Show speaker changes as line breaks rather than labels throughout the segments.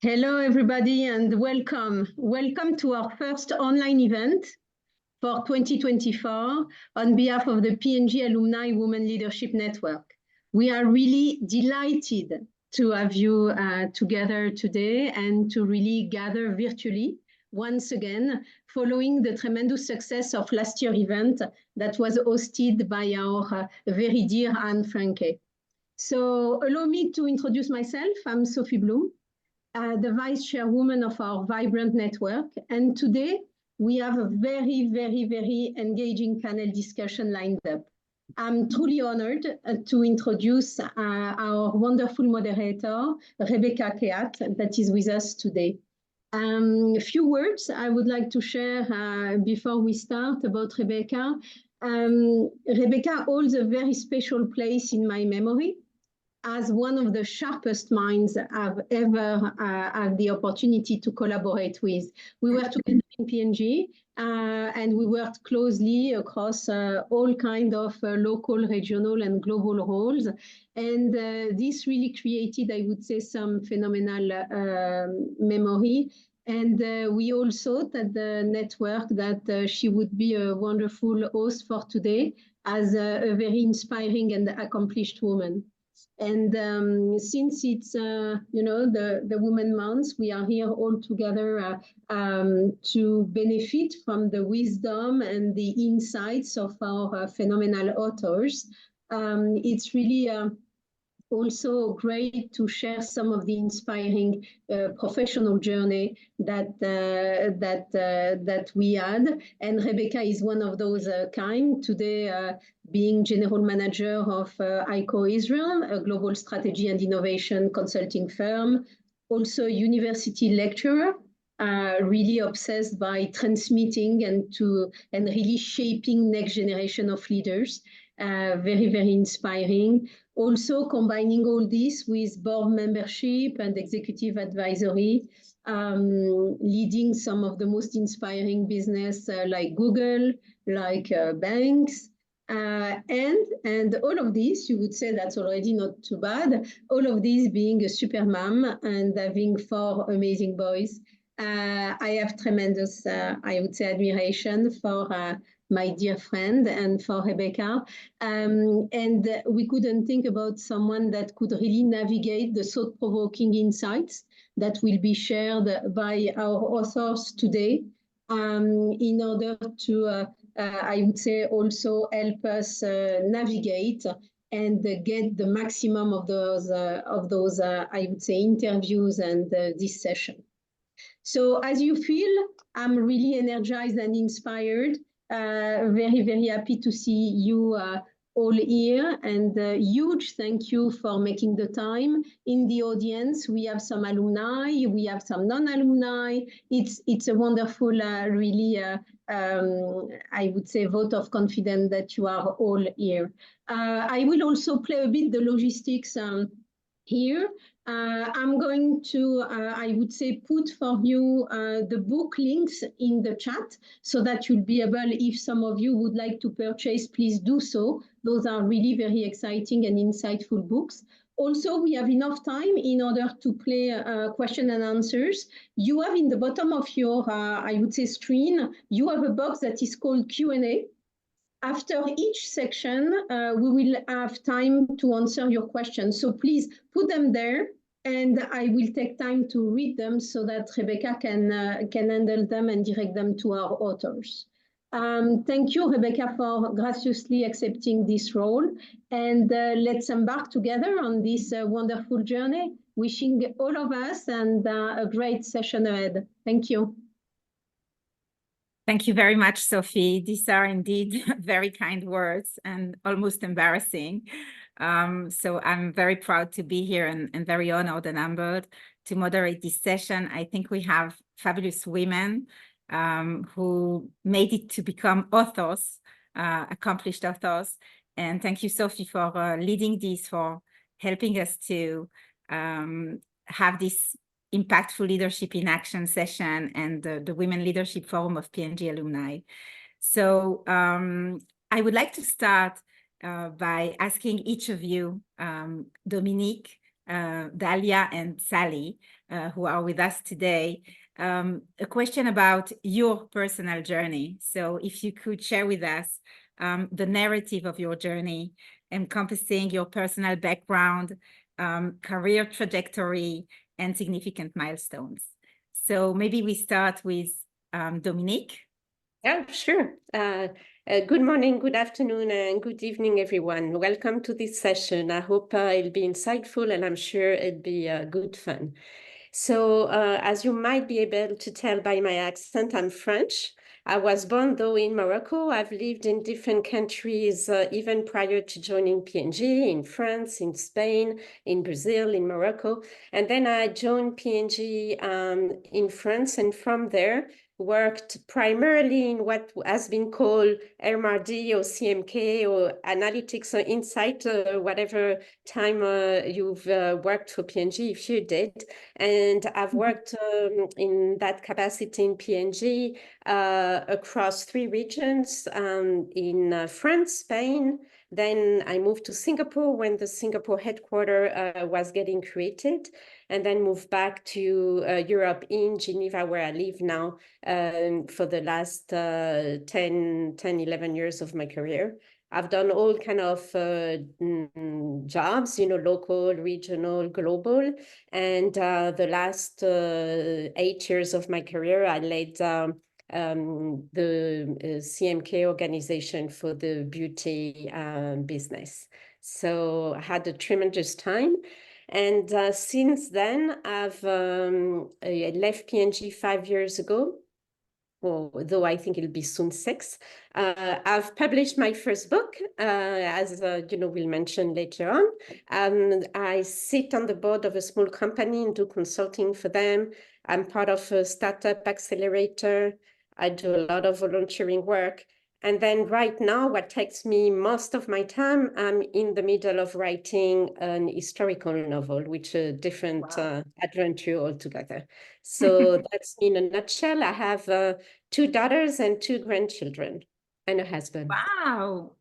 Hello, everybody, and welcome. Welcome to our first online event for 2024 on behalf of the PNG Alumni Women Leadership Network. We are really delighted to have you together today and to really gather virtually once again, following the tremendous success of last year's event that was hosted by our very dear Anne Franke. So allow me to introduce myself. I'm Sophie Bloom, the vice chairwoman of our vibrant network. And today we have a very, very, very engaging panel discussion lined up. I'm truly honored to introduce our wonderful moderator, Rebecca Keat, that is with us today. A few words I would like to share before we start about Rebecca. Rebecca holds a very special place in my memory as one of the sharpest minds I've ever had the opportunity to collaborate with. We were together in PNG and we worked closely across all kinds of local, regional, and global roles. And this really created, I would say, some phenomenal memory. And we all thought at the network that she would be a wonderful host for today as a very inspiring and accomplished woman. And since it's, the Women Month, we are here all together to benefit from the wisdom and the insights of our phenomenal authors. It's really also great to share some of the inspiring professional journey that we had. And Rebecca is one of those kind. Today, being general manager of ICO Israel, a global strategy and innovation consulting firm, also university lecturer, really obsessed by transmitting and really shaping next generation of leaders. Very, very inspiring. Also combining all this with board membership and executive advisory, leading some of the most inspiring business like Google, like banks, and all of this, you would say that's already not too bad. All of this being a super mom and having 4 amazing boys. I have tremendous, I would say, admiration for my dear friend and for Rebecca. And we couldn't think about someone that could really navigate the thought-provoking insights that will be shared by our authors today in order to, I would say, also help us navigate and get the maximum of those I would say, interviews and this session. So as you feel, I'm really energized and inspired. Very, very happy to see you all here, and huge thank you for making the time. In the audience, we have some alumni, we have some non-alumni. It's a wonderful, really, I would say, vote of confidence that you are all here. I will also play a bit the logistics here. I'm going to, I would say, put for you the book links in the chat so that you'll be able, if some of you would like to purchase, please do so. Those are really very exciting and insightful books. Also, we have enough time in order to play question and answers. You have in the bottom of your, I would say, screen, you have a box that is called Q&A. After each section, we will have time to answer your questions. So please put them there, and I will take time to read them so that Rebecca can handle them and direct them to our authors. Thank you, Rebecca, for graciously accepting this role. And let's embark together on this wonderful journey. Wishing all of us and a great session ahead. Thank you.
Thank you very much, Sophie. These are indeed very kind words and almost embarrassing. So I'm very proud to be here and very honored and humbled to moderate this session. I think we have fabulous women who made it to become authors, accomplished authors. And thank you, Sophie, for leading this, for helping us to have this impactful leadership in action session and the Women Leadership Forum of PNG Alumni. So I would like to start by asking each of you, Dominique, Dalia and Sally, who are with us today, a question about your personal journey. So if you could share with us the narrative of your journey, encompassing your personal background, career trajectory, and significant milestones. So maybe we start with Dominique.
Yeah, sure. Good morning, good afternoon, and good evening, everyone. Welcome to this session. I hope it'll be insightful, and I'm sure it'll be good fun. So as you might be able to tell by my accent, I'm French. I was born, though, in Morocco. I've lived in different countries, even prior to joining P&G, in France, in Spain, in Brazil, in Morocco. And then I joined P&G in France, and from there, worked primarily in what has been called MRD or CMK or analytics or insight, whatever time you've worked for P&G, if you did. And I've worked in that capacity in P&G across 3 regions, in France, Spain. Then I moved to Singapore when the Singapore headquarters was getting created, and then moved back to Europe in Geneva, where I live now, for the last 10, 11 years of my career. I've done all kind of jobs, local, regional, global. And the last 8 years of my career, I led the CMK organization for the beauty business. So I had a tremendous time. And since then, I've left P&G 5 years ago, although I think it'll be soon 6. I've published my first book, as we'll mention later on. I sit on the board of a small company and do consulting for them. I'm part of a startup accelerator. I do a lot of volunteering work. And then right now, what takes me most of my time, I'm in the middle of writing an historical novel, which is a different adventure altogether. So that's in a nutshell. I have 2 daughters and 2 grandchildren and a husband.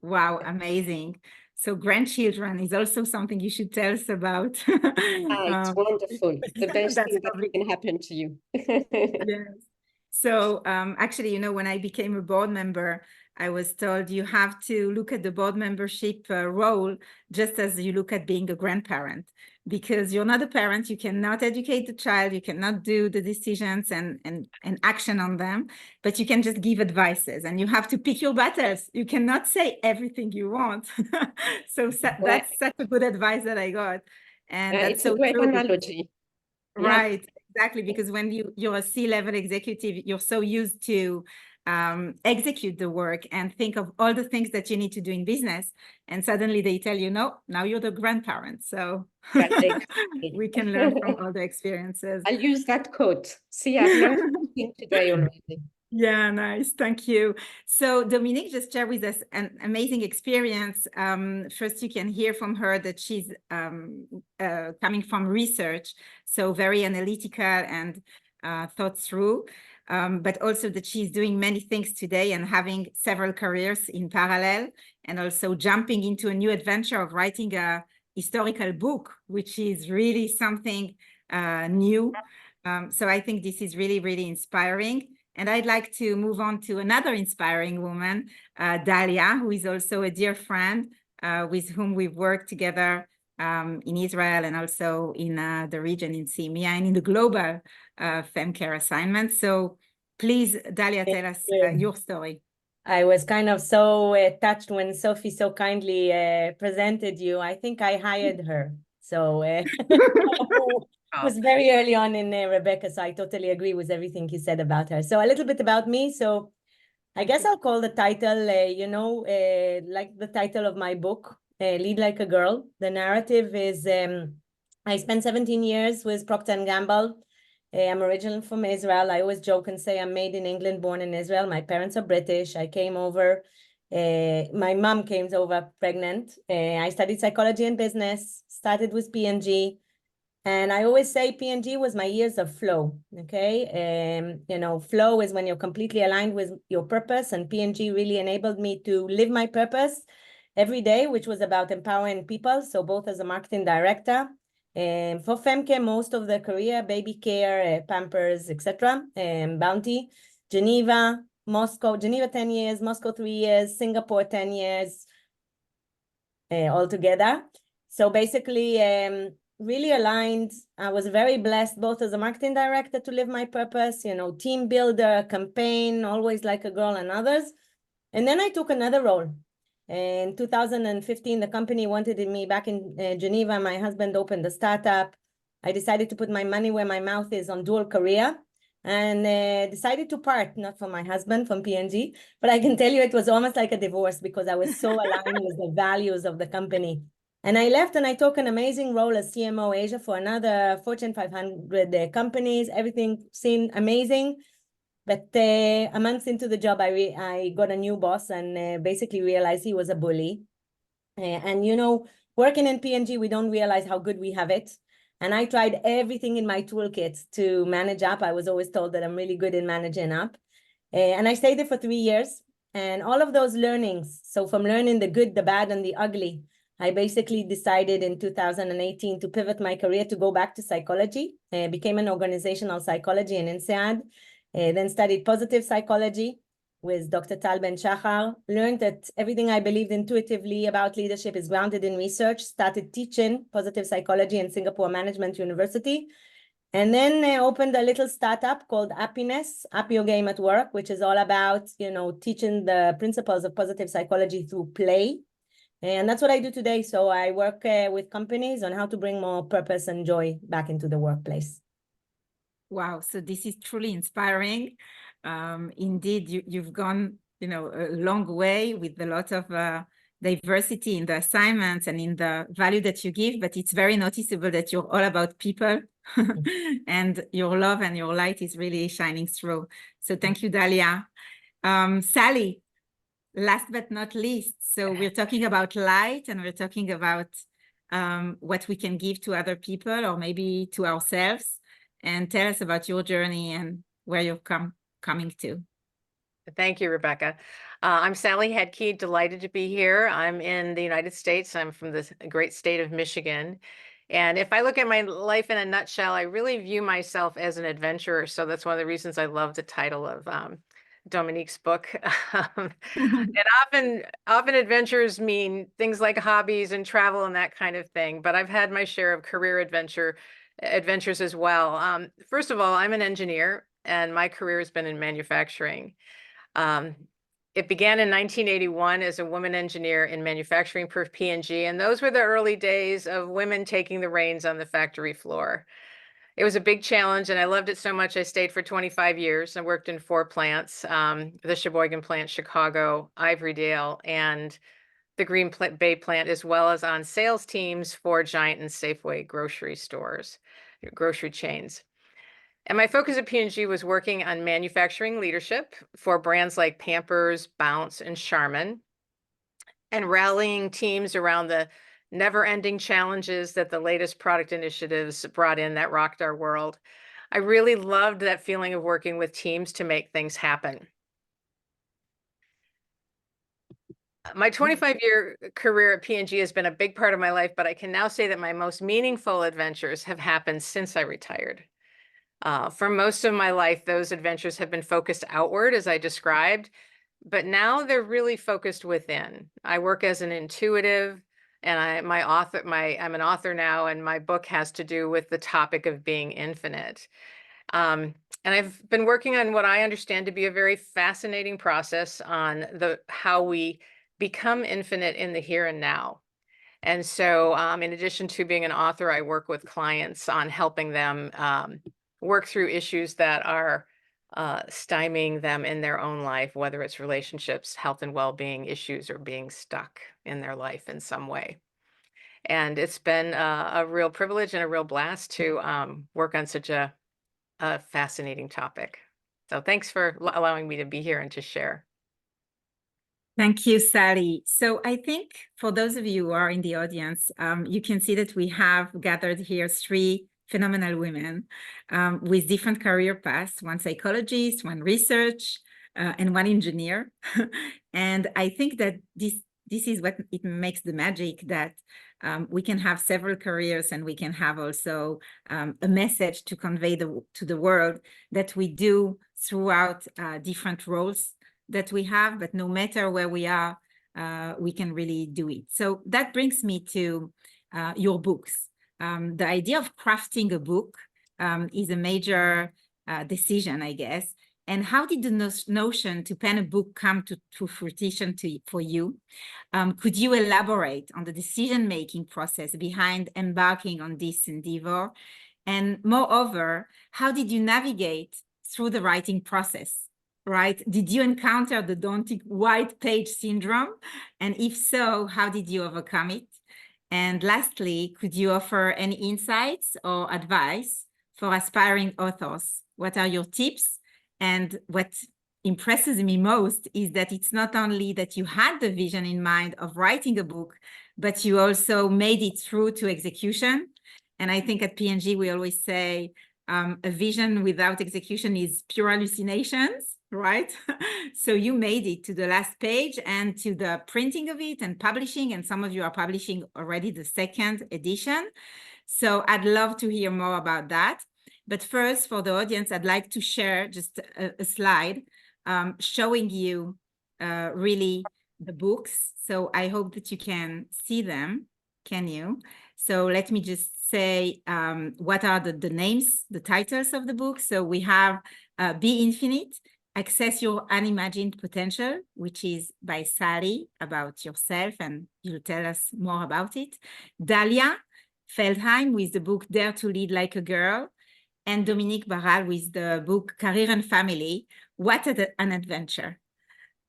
Wow, amazing. So grandchildren is also something you should tell us about.
It's wonderful. The best thing that can happen to you.
Yes. So actually, when I became a board member, I was told you have to look at the board membership role just as you look at being a grandparent, because you're not a parent, you cannot educate the child, you cannot do the decisions and action on them, but you can just give advices, and you have to pick your battles. You cannot say everything you want. So that's such a good advice that I got. And that's
it's a great analogy.
Right, exactly, because when you're a C-level executive, you're so used to execute the work and think of all the things that you need to do in business, and suddenly they tell you, no, now you're the grandparent. So we can learn from all the experiences.
I'll use that quote. See, I've learned something today already.
Yeah, nice. Thank you. So Dominique just shared with us an amazing experience. First, you can hear from her that she's coming from research, so very analytical and thought through, but also that she's doing many things today and having several careers in parallel, and also jumping into a new adventure of writing a historical book, which is really something new. So I think this is really, really inspiring. And I'd like to move on to another inspiring woman, Dalia, who is also a dear friend with whom we've worked together in Israel and also in the region in CEMEA and in the global FemCare assignment. So please, Dalia, tell us your story.
I was kind of so touched when Sophie so kindly presented you. I think I hired her. So was very early on in Rebecca, so I totally agree with everything you said about her. So a little bit about me. So I guess I'll call the title, like the title of my book, Lead Like a Girl. The narrative is, I spent 17 years with Procter & Gamble. I'm originally from Israel. I always joke and say I'm made in England, born in Israel. My parents are British. I came over. My mom came over pregnant. I studied psychology and business, started with P&G. And I always say P&G was my years of flow, okay? Flow is when you're completely aligned with your purpose, and P&G really enabled me to live my purpose every day, which was about empowering people. So both as a marketing director For Femke, most of the career, baby care, Pampers, etc. Bounty, Geneva, Moscow, Geneva 10 years, Moscow 3 years, Singapore 10 years altogether. So basically, really aligned. I was very blessed both as a marketing director to live my purpose, you know, team builder, campaign, always like a girl and others. And then I took another role. In 2015, the company wanted me back in Geneva. My husband opened a startup. I decided to put my money where my mouth is on dual career and decided to part, not from my husband, from P&G, but I can tell you it was almost like a divorce because I was so aligned with the values of the company. And I left and I took an amazing role as CMO Asia for another Fortune 500 companies. Everything seemed amazing. But a month into the job, I got a new boss and basically realized he was a bully. And, you know, working in P&G, we don't realize how good we have it. And I tried everything in my toolkit to manage up. I was always told that I'm really good in managing up. And I stayed there for 3 years. And all of those learnings, so from learning the good, the bad, and the ugly, I basically decided in 2018 to pivot my career to go back to psychology, became an organizational psychology in INSEAD, then studied positive psychology with Dr. Tal Ben Shahar, learned that everything I believed intuitively about leadership is grounded in research, started teaching positive psychology in Singapore Management University, and then opened a little startup called Happiness, Up Your Game at Work, which is all about, you know, teaching the principles of positive psychology through play. And that's what I do today. So I work with companies on how to bring more purpose and joy back into the workplace.
Wow, so this is truly inspiring. Indeed, you've gone, you know, a long way with a lot of diversity in the assignments and in the value that you give, but it's very noticeable that you're all about people and your love and your light is really shining through. So thank you, Dalia. Sally, last but not least, so we're talking about light and we're talking about what we can give to other people or maybe to ourselves. And tell us about your journey and where you're coming to.
Thank you, Rebecca. I'm Sally Hedke, delighted to be here. I'm in the United States. I'm from the great state of Michigan. And if I look at my life in a nutshell, I really view myself as an adventurer. So that's one of the reasons I love the title of Dominique's book. And often adventures mean things like hobbies and travel and that kind of thing. But I've had my share of career adventures as well. First of all, I'm an engineer and my career has been in manufacturing. It began in 1981 as a woman engineer in manufacturing for P&G, and those were the early days of women taking the reins on the factory floor. It was a big challenge, and I loved it so much I stayed for 25 years. I worked in 4 plants, the Sheboygan plant, Chicago, Ivorydale, and the Green Bay plant, as well as on sales teams for Giant and Safeway grocery chains. And my focus at P&G was working on manufacturing leadership for brands like Pampers, Bounce, and Charmin, and rallying teams around the never-ending challenges that the latest product initiatives brought in that rocked our world. I really loved that feeling of working with teams to make things happen. My 25-year career at P&G has been a big part of my life, but I can now say that my most meaningful adventures have happened since I retired. For most of my life, those adventures have been focused outward, as I described, but now they're really focused within. I work as an intuitive, and I'm an author now, and my book has to do with the topic of being infinite. And I've been working on what I understand to be a very fascinating process on how we become infinite in the here and now. And so in addition to being an author, I work with clients on helping them work through issues that are stymieing them in their own life, whether it's relationships, health and well-being issues, or being stuck in their life in some way. And it's been a real privilege and a real blast to work on such a fascinating topic. So thanks for allowing me to be here and to share.
Thank you, Sally. So I think for those of you who are in the audience, you can see that we have gathered here 3 phenomenal women with different career paths, one psychologist, one research, and one engineer. And I think that this this is what it makes the magic, that we can have several careers, and we can have also a message to convey to the world that we do throughout different roles that we have, but no matter where we are, we can really do it. So that brings me to your books. The idea of crafting a book is a major decision, I guess. And how did the notion to pen a book come to fruition for you? Could you elaborate on the decision-making process behind embarking on this endeavor? And moreover, how did you navigate through the writing process, right? Did you encounter the daunting white page syndrome? And if so, how did you overcome it? And lastly, could you offer any insights or advice for aspiring authors? What are your tips? And what impresses me most is that it's not only that you had the vision in mind of writing a book, but you also made it through to execution. And I think at P&G, we always say a vision without execution is pure hallucinations, right? So you made it to the last page and to the printing of it and publishing, and some of you are publishing already the second edition. So I'd love to hear more about that. But first, for the audience, I'd like to share just a slide showing you really the books. So I hope that you can see them. Can you? So let me just say what are the names, the titles of the book. So we have Be Infinite, Access Your Unimagined Potential, which is by Sally, about yourself, and you'll tell us more about it. Dalia Feldheim with the book Dare to Lead Like a Girl, and Dominique Barral with the book Career and Family, What an Adventure.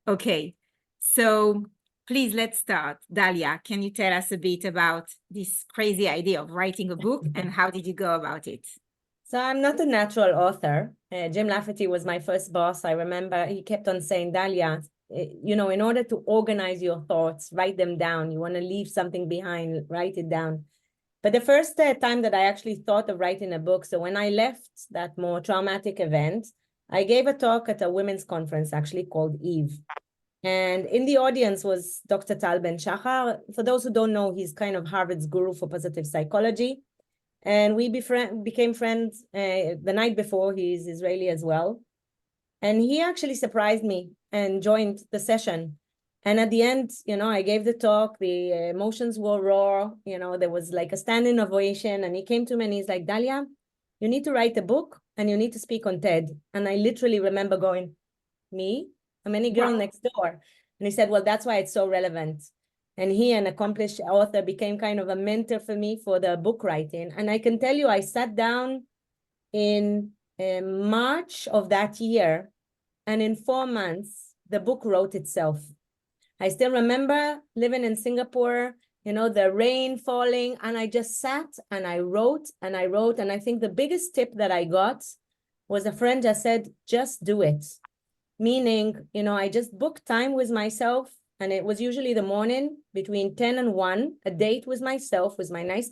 Okay, so please, let's start. Dalia, can you tell us a bit about this crazy idea of writing a book, and how did you go about it?
So I'm not a natural author. Jim Lafferty was my first boss. I remember he kept on saying, Dalia, you know, in order to organize your thoughts, write them down. You want to leave something behind, write it down. But the first time that I actually thought of writing a book, so when I left that more traumatic event, I gave a talk at a women's conference actually called Eve. And in the audience was Dr. Tal Ben-Shahar. For those who don't know, he's kind of Harvard's guru for positive psychology. And we became friends the night before. He's Israeli as well. And he actually surprised me and joined the session. And at the end, you know, I gave the talk, the emotions were raw, you know, there was like a standing ovation, and he came to me and he's like, Dalia, you need to write a book and you need to speak on TED. And I literally remember going, me? I'm any girl next door. And he said, well, that's why it's so relevant. And he, an accomplished author, became kind of a mentor for me for the book writing. And I can tell you, I sat down in March of that year, and in 4 months, the book wrote itself. I still remember living in Singapore, you know, the rain falling, and I just sat and I wrote and I wrote. And I think the biggest tip that I got was a friend just said, just do it. Meaning, you know, I just booked time with myself, and it was usually the morning between 10 and 1, a date with myself, with my nice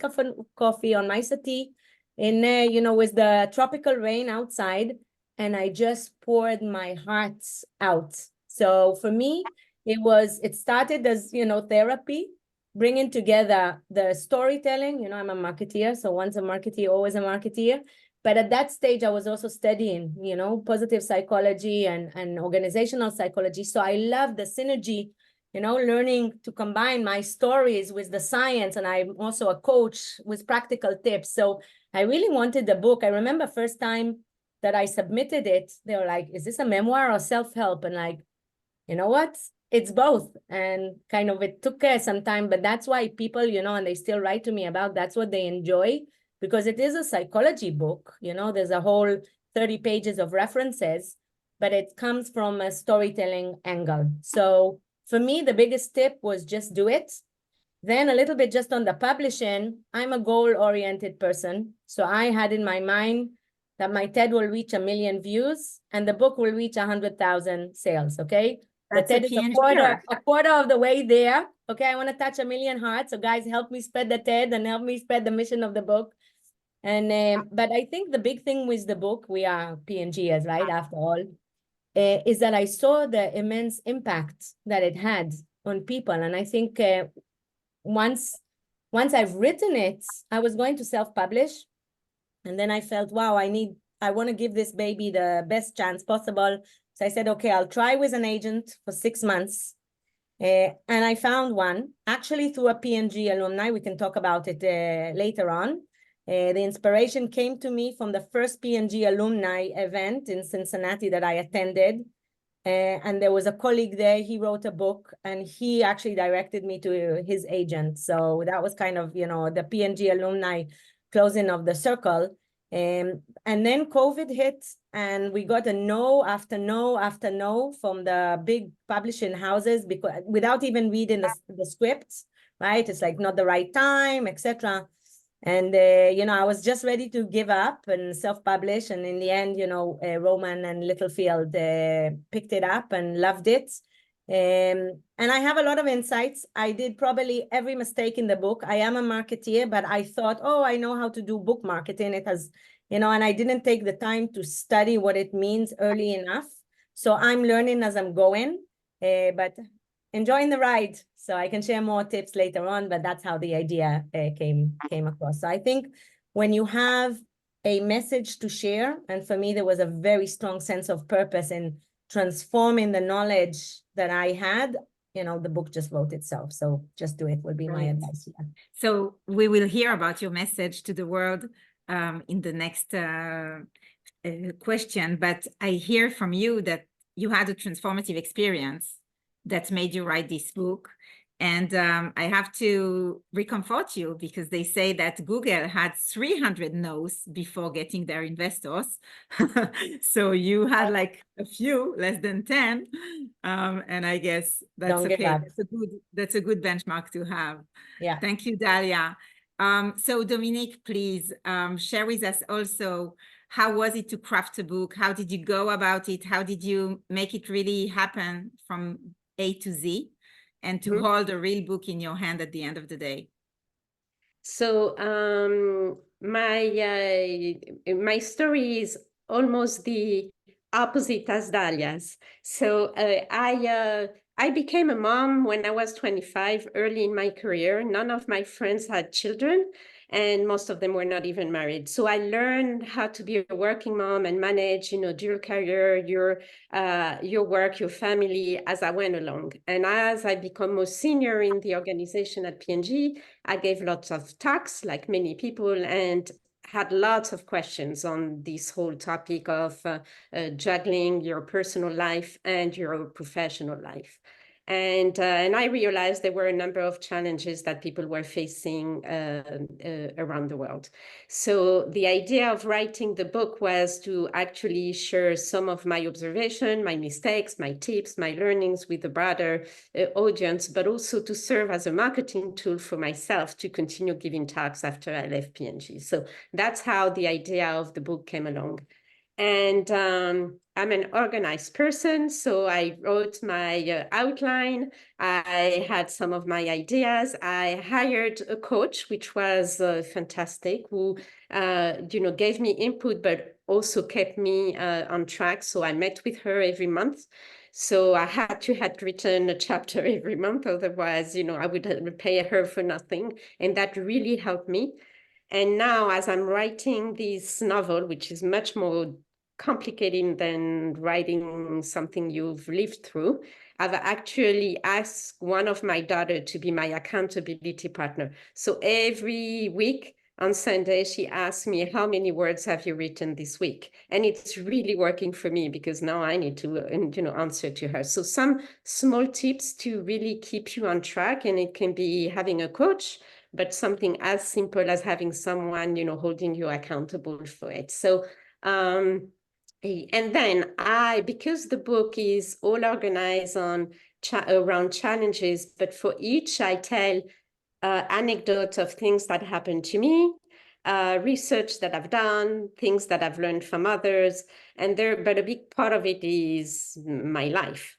coffee on my settee, in, you know, with the tropical rain outside, and I just poured my heart out. So for me, it started as, you know, therapy, bringing together the storytelling. You know, I'm a marketeer, so once a marketeer, always a marketeer. But at that stage, I was also studying, you know, positive psychology and organizational psychology. So I love the synergy, you know, learning to combine my stories with the science. And I'm also a coach with practical tips. So I really wanted the book. I remember first time that I submitted it, they were like, is this a memoir or self-help? And like, you know what? It's both. And kind of it took some time, but that's why people, you know, and they still write to me about, that's what they enjoy, because it is a psychology book. You know, there's a whole 30 pages of references, but it comes from a storytelling angle. So for me, the biggest tip was just do it. Then a little bit just on the publishing, I'm a goal-oriented person. So I had in my mind that my TED will reach 1 million views and the book will reach 100,000 sales, okay?
That's
the TED is a quarter of the way there, okay? I want to touch 1 million hearts. So guys, help me spread the TED and help me spread the mission of the book. And but I think the big thing with the book, we are P&Gers, right, after all, is that I saw the immense impact that it had on people. And I think once I've written it, I was going to self-publish. And then I felt, wow, I want to give this baby the best chance possible. So I said, okay, I'll try with an agent for 6 months. And I found one, actually through a PNG alumni. We can talk about it later on. The inspiration came to me from the first PNG alumni event in Cincinnati that I attended. And there was a colleague there, he wrote a book, and he actually directed me to his agent. So that was kind of, the PNG alumni closing of the circle. And then COVID hit, and we got a no after no after no from the big publishing houses, because without even reading the scripts, right? It's like not the right time, etc. And, I was just ready to give up and self-publish. And in the end, Roman and Littlefield picked it up and loved it. And I have a lot of insights. I did probably every mistake in the book. I am a marketeer, but I thought, I know how to do book marketing. It has, and I didn't take the time to study what it means early enough. So I'm learning as I'm going, but enjoying the ride. So I can share more tips later on, but that's how the idea came across. So I think when you have a message to share, and for me, there was a very strong sense of purpose in transforming the knowledge that I had, the book just wrote itself. So just do it would be my advice. Yeah.
So we will hear about your message to the world in the next question, but I hear from you that you had a transformative experience that made you write this book. And I have to reconfort you, because they say that Google had 300 no's before getting their investors. So you had like a few, less than 10. And I guess that's okay. That's a good benchmark to have.
Yeah.
Thank you, Dalia. So Dominique, please share with us also, how was it to craft a book? How did you go about it? How did you make it really happen from A to Z, and to hold a real book in your hand at the end of the day?
So my story is almost the opposite as Dalia's. So I became a mom when I was 25, early in my career. None of my friends had children, and most of them were not even married. So I learned how to be a working mom and manage, dual career, your work, your family, as I went along. And as I become more senior in the organization at P&G, I gave lots of talks, like many people, and had lots of questions on this whole topic of juggling your personal life and your professional life. And I realized there were a number of challenges that people were facing around the world. So the idea of writing the book was to actually share some of my observation, my mistakes, my tips, my learnings with a broader audience, but also to serve as a marketing tool for myself to continue giving talks after I left P&G. So that's how the idea of the book came along. And I'm an organized person, so I wrote my outline. I had some of my ideas. I hired a coach, which was fantastic, who gave me input, but also kept me on track. So I met with her every month. So I had written a chapter every month. Otherwise, I would pay her for nothing. And that really helped me. And now, as I'm writing this novel, which is much more complicated than writing something you've lived through, I've actually asked one of my daughters to be my accountability partner. So every week on Sunday, she asks me, how many words have you written this week? And it's really working for me, because now I need to answer to her. So some small tips to really keep you on track, and it can be having a coach, but something as simple as having someone, holding you accountable for it. So, and then because the book is all organized around challenges, but for each I tell anecdotes of things that happened to me, research that I've done, things that I've learned from others, but a big part of it is my life.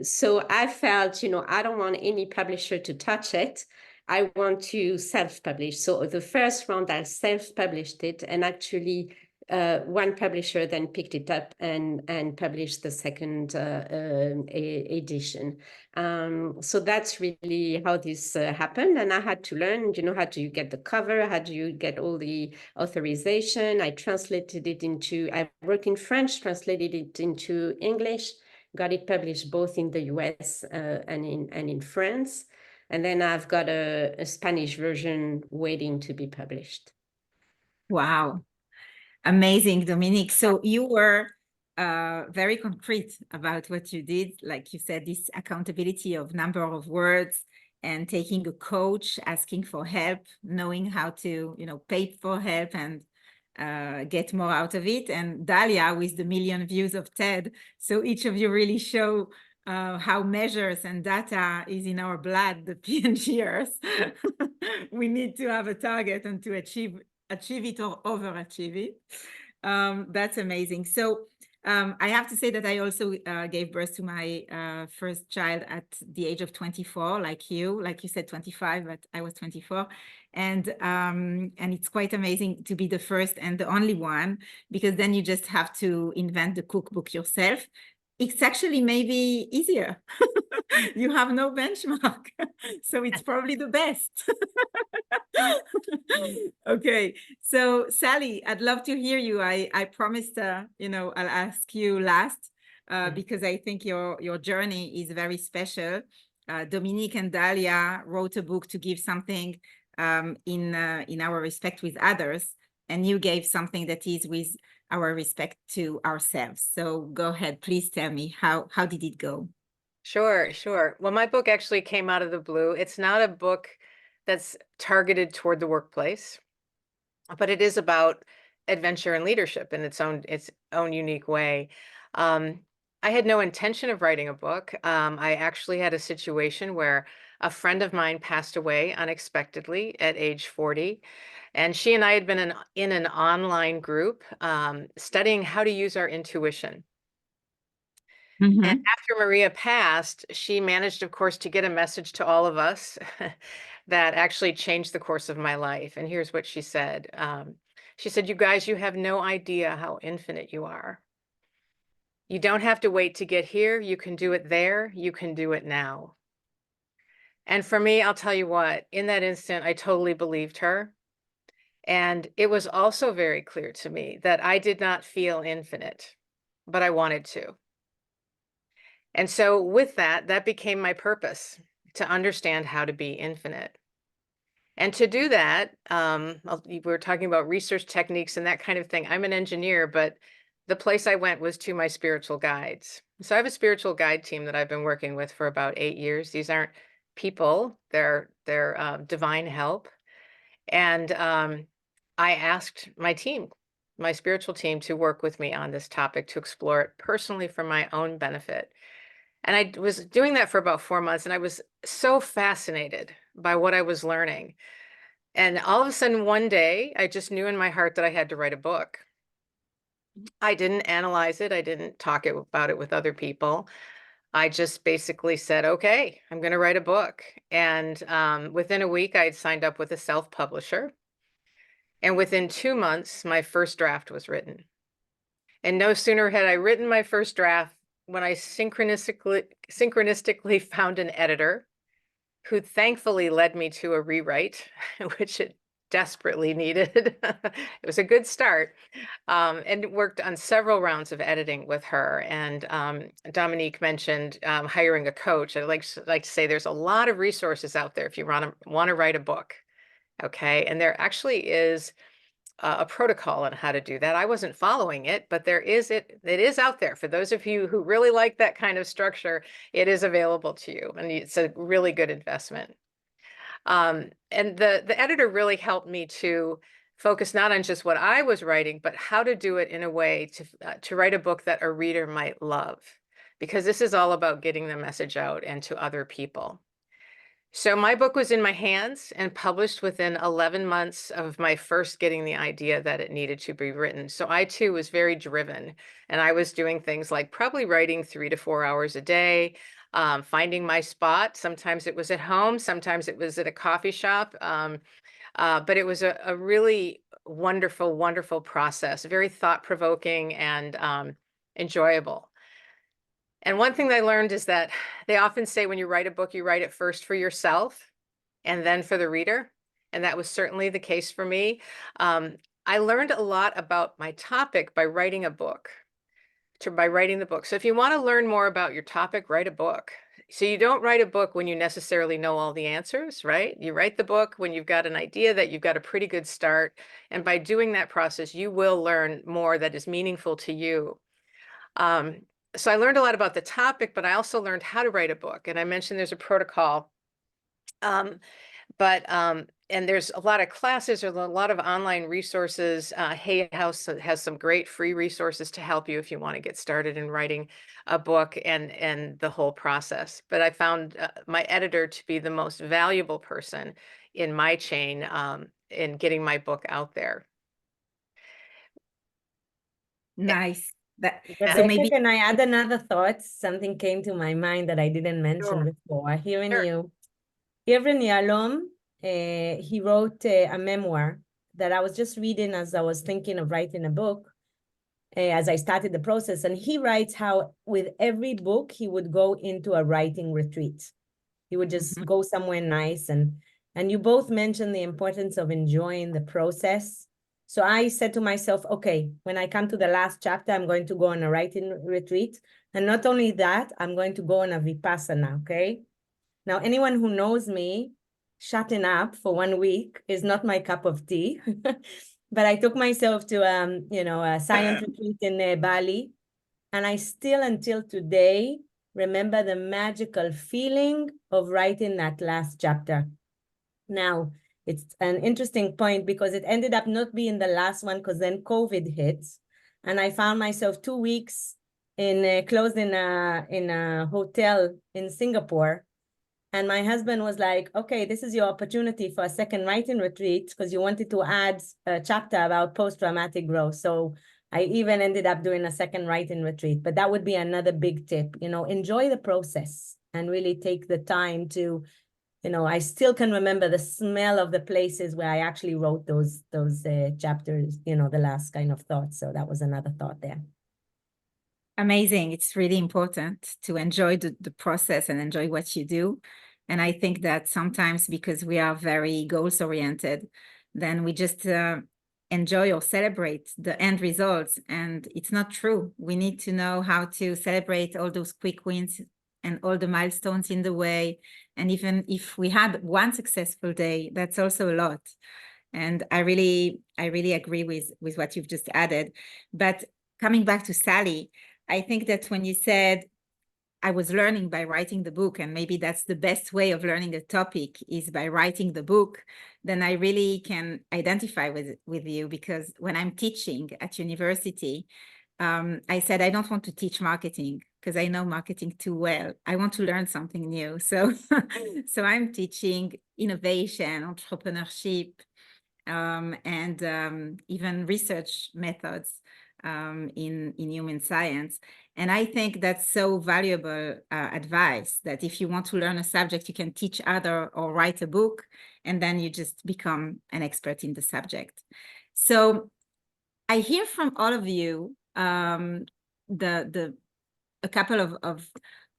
So I felt, I don't want any publisher to touch it. I want to self-publish. So the first round, I self-published it, and actually one publisher then picked it up and published the second edition. So that's really how this happened. And I had to learn, how do you get the cover? How do you get all the authorization? I translated it I work in French, translated it into English, got it published both in the US and in France. And then I've got a Spanish version waiting to be published.
Wow. Amazing, Dominique. So you were very concrete about what you did. Like you said, this accountability of number of words and taking a coach, asking for help, knowing how to, pay for help and get more out of it. And Dalia with the 1 million views of TED. So each of you really show how measures and data is in our blood, the PNGers. We need to have a target and to achieve it or overachieve it. That's amazing. So I have to say that I also gave birth to my first child at the age of 24, like you said 25, but I was 24. And it's quite amazing to be the first and the only one, because then you just have to invent the cookbook yourself. It's actually maybe easier. You have no benchmark. So it's probably the best. Okay, so Sally, I'd love to hear you. I promised, I'll ask you last because I think your journey is very special. Dominique and Dalia wrote a book to give something in our respect with others, and you gave something that is with our respect to ourselves. So go ahead, please tell me how did it go?
Sure. Well, my book actually came out of the blue. It's not a book that's targeted toward the workplace, but it is about adventure and leadership in its own unique way. I had no intention of writing a book. I actually had a situation where a friend of mine passed away unexpectedly at age 40. And she and I had been in an online group studying how to use our intuition.
Mm-hmm.
And after Maria passed, she managed, of course, to get a message to all of us that actually changed the course of my life. And here's what she said. She said, "You guys, you have no idea how infinite you are. You don't have to wait to get here. You can do it there. You can do it now." And for me, I'll tell you what, in that instant, I totally believed her. And it was also very clear to me that I did not feel infinite, but I wanted to. And so with that became my purpose, to understand how to be infinite. And to do that, we were talking about research techniques and that kind of thing. I'm an engineer, but the place I went was to my spiritual guides. So I have a spiritual guide team that I've been working with for about 8 years. These aren't people, they're divine help. And I asked my spiritual team, to work with me on this topic, to explore it personally for my own benefit. And I was doing that for about 4 months, and I was so fascinated by what I was learning. And all of a sudden, one day, I just knew in my heart that I had to write a book. I didn't analyze it. I didn't talk about it with other people. I just basically said, okay, I'm going to write a book. And within a week, I had signed up with a self-publisher. And within 2 months, my first draft was written. And no sooner had I written my first draft when I synchronistically found an editor who thankfully led me to a rewrite, which it desperately needed. It was a good start, and worked on several rounds of editing with her. And Dominique mentioned hiring a coach. I'd like to say there's a lot of resources out there if you want to write a book. Okay, and there actually is a protocol on how to do that. I wasn't following it, but it is out there. For those of you who really like that kind of structure, it is available to you, and it's a really good investment. And the editor really helped me to focus not on just what I was writing, but how to do it in a way to write a book that a reader might love, because this is all about getting the message out and to other people. So my book was in my hands and published within 11 months of my first getting the idea that it needed to be written. So I too was very driven, and I was doing things like probably writing 3 to 4 hours a day, finding my spot. Sometimes it was at home, sometimes it was at a coffee shop. But it was a really wonderful, wonderful process, very thought-provoking and enjoyable. And one thing that I learned is that they often say when you write a book, you write it first for yourself and then for the reader. And that was certainly the case for me. I learned a lot about my topic by writing a book, by writing the book. So if you want to learn more about your topic, write a book. So you don't write a book when you necessarily know all the answers, right? You write the book when you've got an idea that you've got a pretty good start. And by doing that process, you will learn more that is meaningful to you. So I learned a lot about the topic, but I also learned how to write a book. And I mentioned there's a protocol. And there's a lot of classes, or a lot of online resources. Hay House has some great free resources to help you if you want to get started in writing a book and the whole process. But I found my editor to be the most valuable person in my chain in getting my book out there.
Nice.
Rebecca,
So maybe
can I add another thought? Something came to my mind that I didn't mention
Sure.
before.
Sure.
Irvin Yalom, he wrote a memoir that I was just reading as I was thinking of writing a book, as I started the process. And he writes how with every book, he would go into a writing retreat. He would just go somewhere nice. And you both mentioned the importance of enjoying the process. So I said to myself, okay, when I come to the last chapter, I'm going to go on a writing retreat. And not only that, I'm going to go on a Vipassana, okay? Now, anyone who knows me, shutting up for 1 week is not my cup of tea. But I took myself to, a silent retreat in Bali. And I still, until today, remember the magical feeling of writing that last chapter. Now, it's an interesting point because it ended up not being the last one because then COVID hit. And I found myself 2 weeks closed in a hotel in Singapore. And my husband was like, okay, this is your opportunity for a second writing retreat because you wanted to add a chapter about post-traumatic growth. So I even ended up doing a second writing retreat. But that would be another big tip, enjoy the process and really take the time to, I still can remember the smell of the places where I actually wrote those chapters, the last kind of thoughts. So that was another thought there.
amazing. It's really important to enjoy the process and enjoy what you do. And I think that sometimes because we are very goals oriented, then we just enjoy or celebrate the end results. And it's not true. We need to know how to celebrate all those quick wins and all the milestones in the way. And even if we had one successful day, that's also a lot. And I really agree with what you've just added. But coming back to Sally, I think that when you said I was learning by writing the book, and maybe that's the best way of learning a topic is by writing the book, then I really can identify with you, because when I'm teaching at university, I said, I don't want to teach marketing because I know marketing too well. I want to learn something new. So, so I'm teaching innovation, entrepreneurship, and even research methods in human science. And I think that's so valuable advice, that if you want to learn a subject, you can teach other or write a book, and then you just become an expert in the subject. So I hear from all of you a couple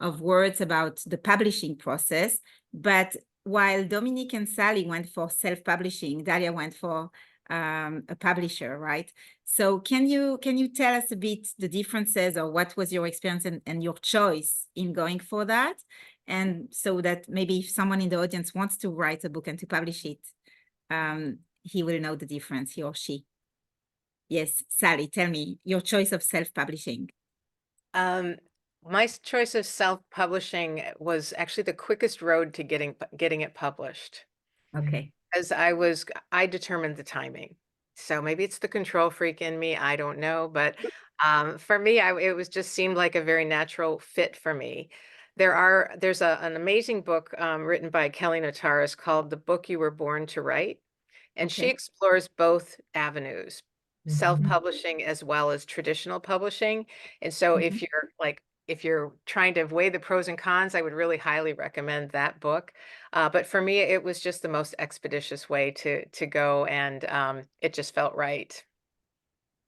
of words about the publishing process, but while Dominique and Sally went for self-publishing, Dalia went for a publisher, right? So can you tell us a bit the differences, or what was your experience and your choice in going for that? And so that maybe if someone in the audience wants to write a book and to publish it, he will know the difference, he or she. Yes, Sally, tell me your choice of self-publishing.
My choice of self-publishing was actually the quickest road to getting it published.
Okay.
Because I determined the timing. So maybe it's the control freak in me, I don't know. But for me, it just seemed like a very natural fit for me. There's an amazing book written by Kelly Notaris called The Book You Were Born to Write. And she explores both avenues, self-publishing as well as traditional publishing. And so if you're like if you're trying to weigh the pros and cons, I would really highly recommend that book. But for me, it was just the most expeditious way to go, and it just felt right.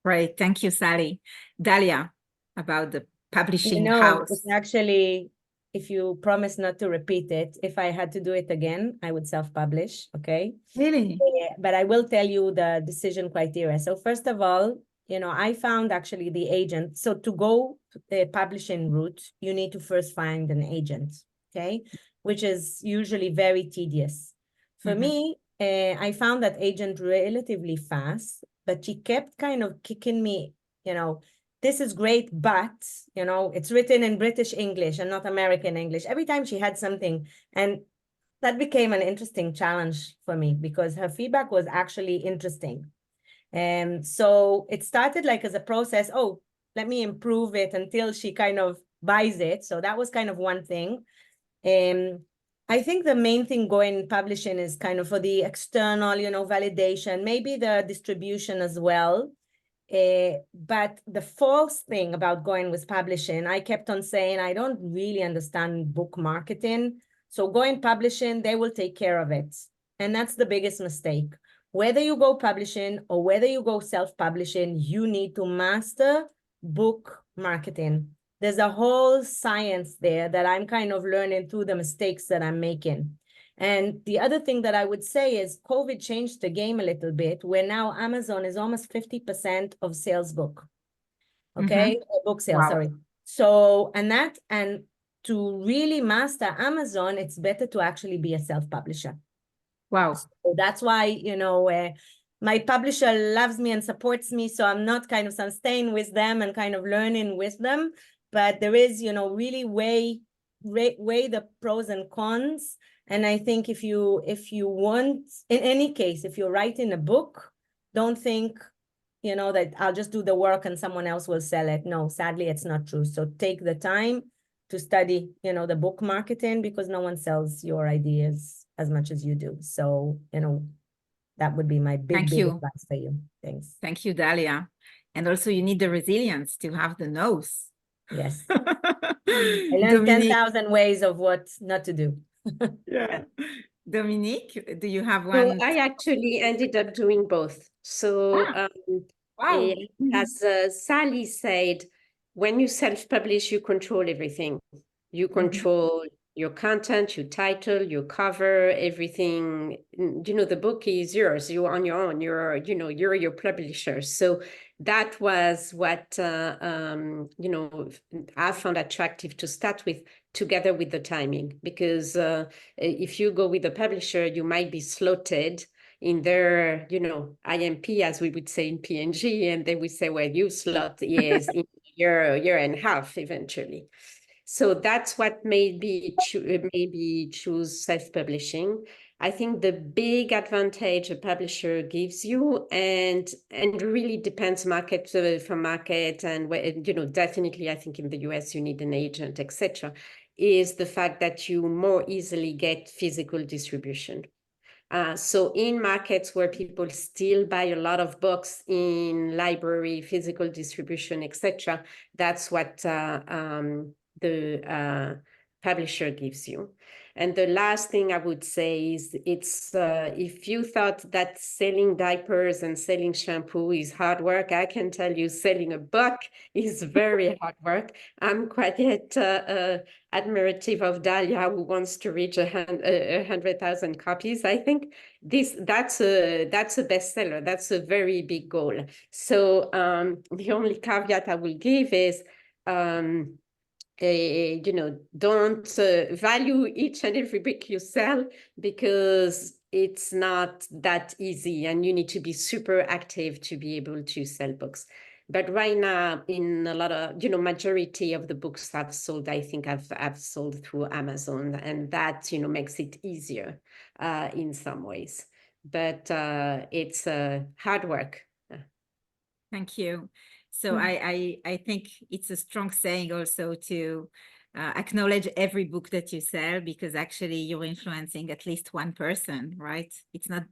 Great. Thank you, Sally. Dalia, about the publishing house.
It's actually, if you promise not to repeat it, if I had to do it again, I would self-publish, okay?
Really?
But I will tell you the decision criteria. So first of all, I found actually the agent. So to go the publishing route, you need to first find an agent, okay? Which is usually very tedious. For me, I found that agent relatively fast, but she kept kind of kicking me, this is great, but, it's written in British English and not American English. Every time she had something, and that became an interesting challenge for me because her feedback was actually interesting. And so it started like as a process, let me improve it until she kind of buys it. So that was kind of one thing. I think the main thing going publishing is kind of for the external, validation, maybe the distribution as well. But the false thing about going with publishing, I kept on saying, I don't really understand book marketing. So going publishing, they will take care of it. And that's the biggest mistake. Whether you go publishing or whether you go self-publishing, you need to master book marketing. There's a whole science there that I'm kind of learning through the mistakes that I'm making. And the other thing that I would say is COVID changed the game a little bit, where now Amazon is almost 50% of sales book. Okay, book sales,
Wow.
sorry. So, and to really master Amazon, it's better to actually be a self-publisher.
Wow.
So that's why, my publisher loves me and supports me. So I'm not kind of, I'm staying with them and kind of learning with them. But there is, really weigh the pros and cons. And I think if you want, in any case, if you're writing a book, don't think, that I'll just do the work and someone else will sell it. No, sadly, it's not true. So take the time to study, the book marketing, because no one sells your ideas as much as you do. So, that would be my big advice for you. Thanks.
Thank you, Dalia. And also you need the resilience to have the no's.
Yes. I learned 10,000 ways of what not to do.
Yeah. Dominique, do you have
So
one?
I actually ended up doing both. So
Wow.
as Sally said, when you self-publish, you control everything. You control your content, your title, your cover, everything. The book is yours. You're on your own. You're your publisher. So that was what I found attractive to start with, together with the timing, because if you go with a publisher, you might be slotted in their, IMP, as we would say in P&G, and they would say, well, you slot is in a year and a half eventually. So that's what made me choose self-publishing. I think the big advantage a publisher gives you, and really depends market for market, and definitely I think in the US you need an agent, etc., is the fact that you more easily get physical distribution. So in markets where people still buy a lot of books in library, physical distribution, etc., that's what the publisher gives you. And the last thing I would say is it's if you thought that selling diapers and selling shampoo is hard work, I can tell you selling a book is very hard work. I'm quite admirative of Dalia, who wants to reach 100,000 copies. I think that's a bestseller. That's a very big goal. So the only caveat I will give is don't value each and every book you sell, because it's not that easy and you need to be super active to be able to sell books. But right now, in a lot of, majority of the books I've sold, I think I've sold through Amazon, and that, makes it easier in some ways. But it's hard work.
Thank you. So I think it's a strong saying also to acknowledge every book that you sell, because actually you're influencing at least one person, right? It's not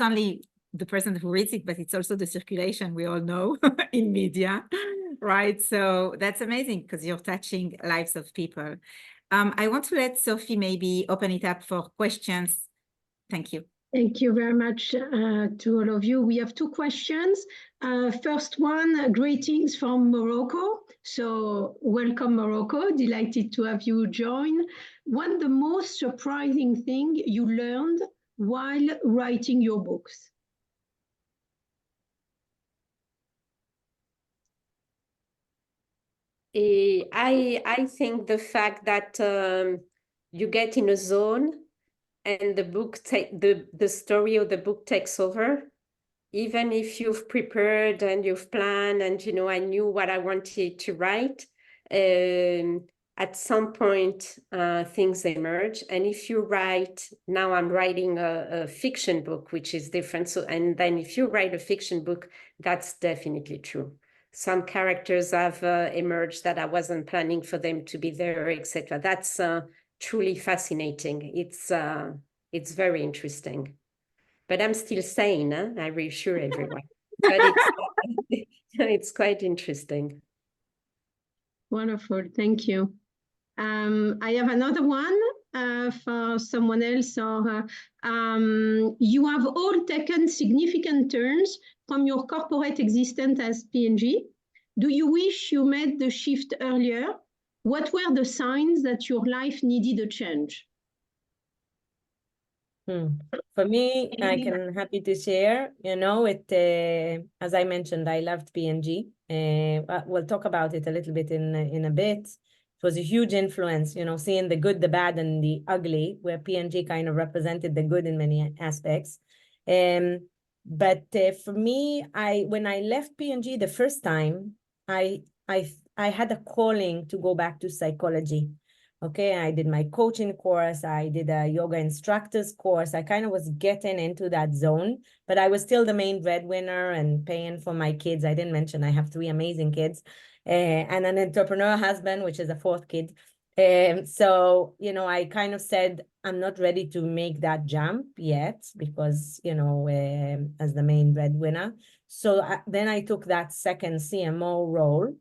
only the person who reads it, but it's also the circulation we all know in media, right? So that's amazing because you're touching lives of people. I want to let Sophie maybe open it up for questions. Thank you.
Thank you very much to all of you. We have two questions. First one, greetings from Morocco. So welcome, Morocco. Delighted to have you join. What the most surprising thing you learned while writing your books?
I think the fact that you get in a zone and the story of the book takes over, even if you've prepared and you've planned and I knew what I wanted to write, at some point things emerge. And if you write, now I'm writing a fiction book, which is different. So, and then if you write a fiction book, that's definitely true. Some characters have emerged that I wasn't planning for them to be there, etc. That's truly fascinating. It's very interesting. But I'm still sane, huh? I reassure everyone. But it's quite interesting.
Wonderful, thank you. I have another one for someone else. You have all taken significant turns from your corporate existence as P&G. Do you wish you made the shift earlier? What were the signs that your life needed a change?
For me, I can happy to share, as I mentioned, I loved P&G. We'll talk about it a little bit in a bit. It was a huge influence, seeing the good, the bad, and the ugly, where P&G kind of represented the good in many aspects. But for me, when I left P&G the first time, I had a calling to go back to psychology. Okay, I did my coaching course, I did a yoga instructor's course. I kind of was getting into that zone, but I was still the main breadwinner and paying for my kids. I didn't mention I have 3 amazing kids and an entrepreneur husband, which is a 4th kid. So, I kind of said, I'm not ready to make that jump yet because, as the main breadwinner. So then I took that second CMO role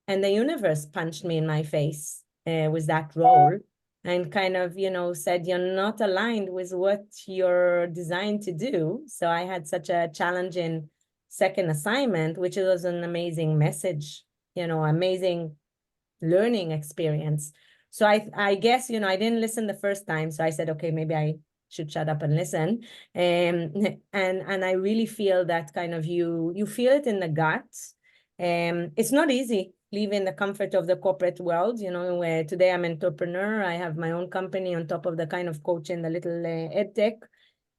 and the universe punched me in my face with that role and kind of, said, you're not aligned with what you're designed to do. So I had such a challenging second assignment, which was an amazing message, amazing learning experience. So I guess, I didn't listen the first time. So I said, okay, maybe I should shut up and listen. And I really feel that kind of you feel it in the gut. It's not easy leaving the comfort of the corporate world, where today I'm an entrepreneur. I have my own company on top of the kind of coaching, the little ed tech.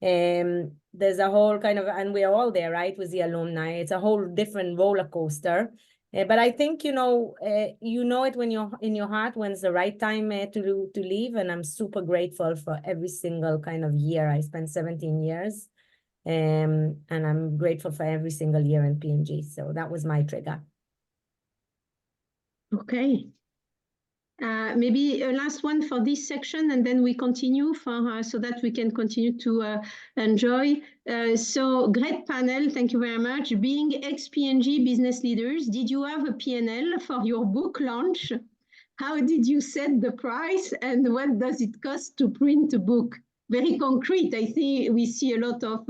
There's a whole kind of, and we're all there, right, with the alumni. It's a whole different roller coaster. But I think, it when you're in your heart, when it's the right time to leave. And I'm super grateful for every single kind of year. I spent 17 years. And I'm grateful for every single year in P&G. So that was my trigger.
Okay. Maybe a last one for this section, and then we continue so that we can continue to enjoy. So great panel, thank you very much. Being ex-P&G business leaders, did you have a P&L for your book launch? How did you set the price, and what does it cost to print a book? Very concrete. I think we see a lot of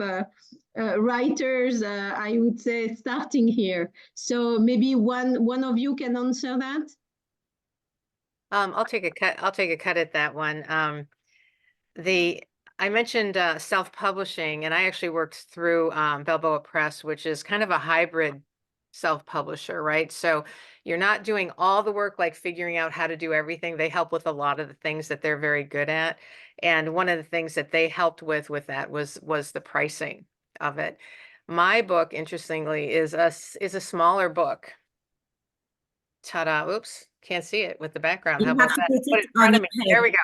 writers, I would say, starting here. So maybe one of you can answer that.
I'll take a cut at that one. I mentioned self-publishing, and I actually worked through Balboa Press, which is kind of a hybrid self-publisher, right? So you're not doing all the work, like figuring out how to do everything. They help with a lot of the things that they're very good at. And one of the things that they helped with that was the pricing of it. My book, interestingly, is a smaller book. Ta-da, oops, can't see it with the background. How about that? Put it in front of me. There we go.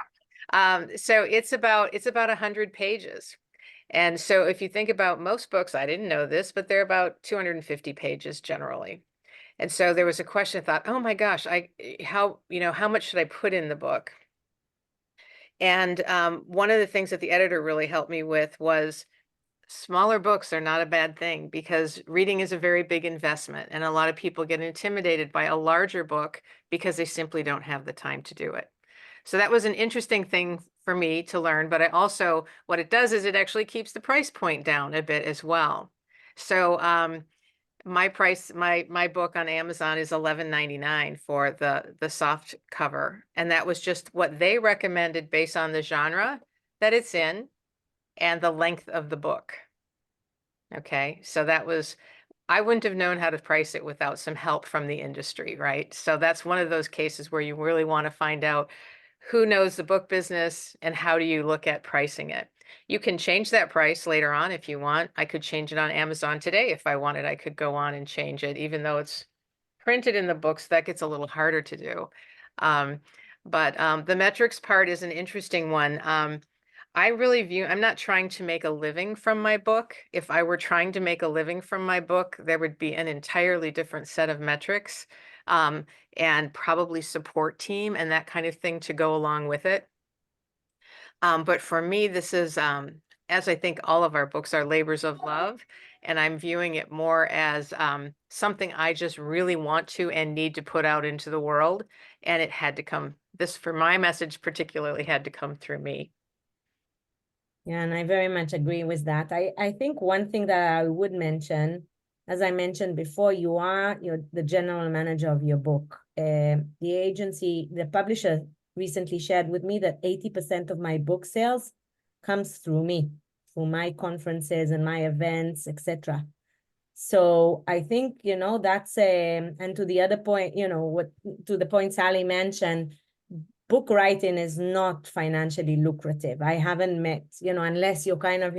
So it's about 100 pages. And so if you think about most books, I didn't know this, but they're about 250 pages generally. And so there was a question, I thought, oh my gosh, how much should I put in the book? And one of the things that the editor really helped me with was smaller books are not a bad thing because reading is a very big investment, and a lot of people get intimidated by a larger book because they simply don't have the time to do it. So that was an interesting thing for me to learn, but what it does is it actually keeps the price point down a bit as well. So my book on Amazon is $11.99 for the soft cover, and that was just what they recommended based on the genre that it's in and the length of the book. Okay, so I wouldn't have known how to price it without some help from the industry, right? So that's one of those cases where you really want to find out who knows the book business and how do you look at pricing it. You can change that price later on if you want. I could change it on Amazon today if I wanted. I could go on and change it, even though it's printed in the books. That gets a little harder to do. But the metrics part is an interesting one. I'm not trying to make a living from my book. If I were trying to make a living from my book, there would be an entirely different set of metrics and probably support team and that kind of thing to go along with it. But for me, this is, as I think all of our books are labors of love, and I'm viewing it more as something I just really want to and need to put out into the world. And it had to come, for my message particularly, had to come through me.
Yeah, and I very much agree with that. I think one thing that I would mention, as I mentioned before, you're the general manager of your book. The publisher recently shared with me that 80% of my book sales comes through me, through my conferences and my events, etc. So I think, that's, and to the other point, to the point Sally mentioned, book writing is not financially lucrative. I haven't met, unless you're kind of,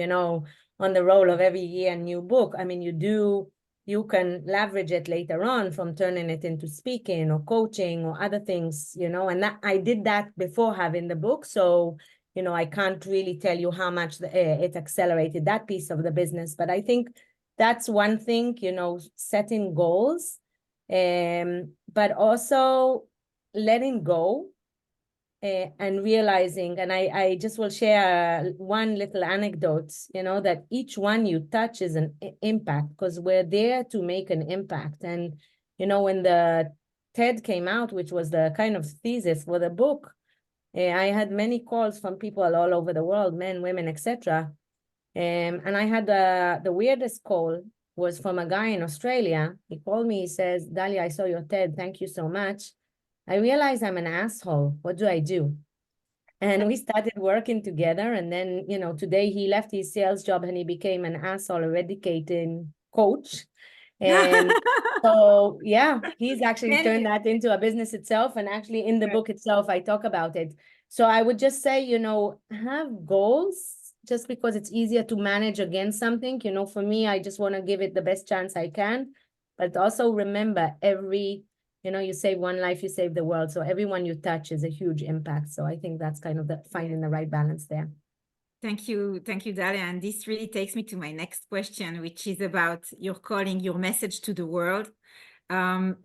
on the roll of every year a new book. I mean, you can leverage it later on from turning it into speaking or coaching or other things, and I did that before having the book. So, I can't really tell you how much it accelerated that piece of the business. But I think that's one thing, setting goals, but also letting go. And realizing, and I just will share one little anecdote, that each one you touch is an impact, because we're there to make an impact. And, when the TED came out, which was the kind of thesis for the book, I had many calls from people all over the world, men, women, etc. And I had the weirdest call was from a guy in Australia. He called me, he says, Dalia, I saw your TED, thank you so much. I realized I'm an asshole. What do I do? And we started working together. And then, today he left his sales job and he became an asshole eradicating coach. And so, yeah, he's actually turned that into a business itself. And actually in the book itself, I talk about it. So I would just say, have goals just because it's easier to manage against something. For me, I just want to give it the best chance I can. But also remember you save one life, you save the world. So everyone you touch is a huge impact. So I think that's kind of finding the right balance there.
Thank you, Dalia. And this really takes me to my next question, which is about your calling, your message to the world,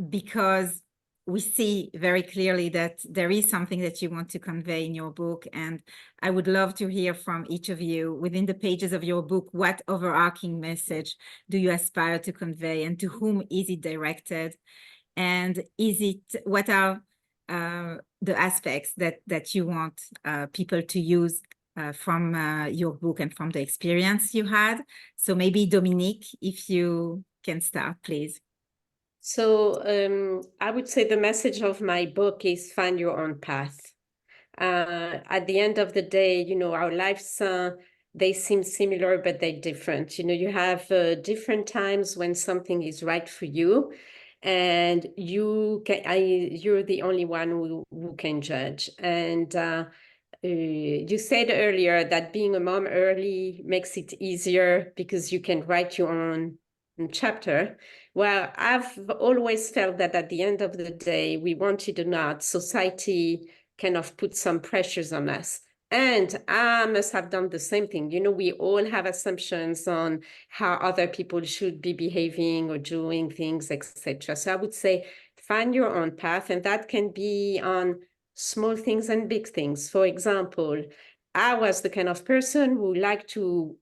because we see very clearly that there is something that you want to convey in your book. And I would love to hear from each of you within the pages of your book, what overarching message do you aspire to convey and to whom is it directed? And what are the aspects that you want people to use from your book and from the experience you had? So maybe Dominique, if you can start, please.
So I would say the message of my book is find your own path. At the end of the day, our lives, they seem similar, but they're different. You have different times when something is right for you. And you're the only one who can judge. And you said earlier that being a mom early makes it easier because you can write your own chapter. Well, I've always felt that at the end of the day, we want it or not, society kind of put some pressures on us. And I must have done the same thing. We all have assumptions on how other people should be behaving or doing things, etc. So I would say find your own path, and that can be on small things and big things. For example, I was the kind of person who liked to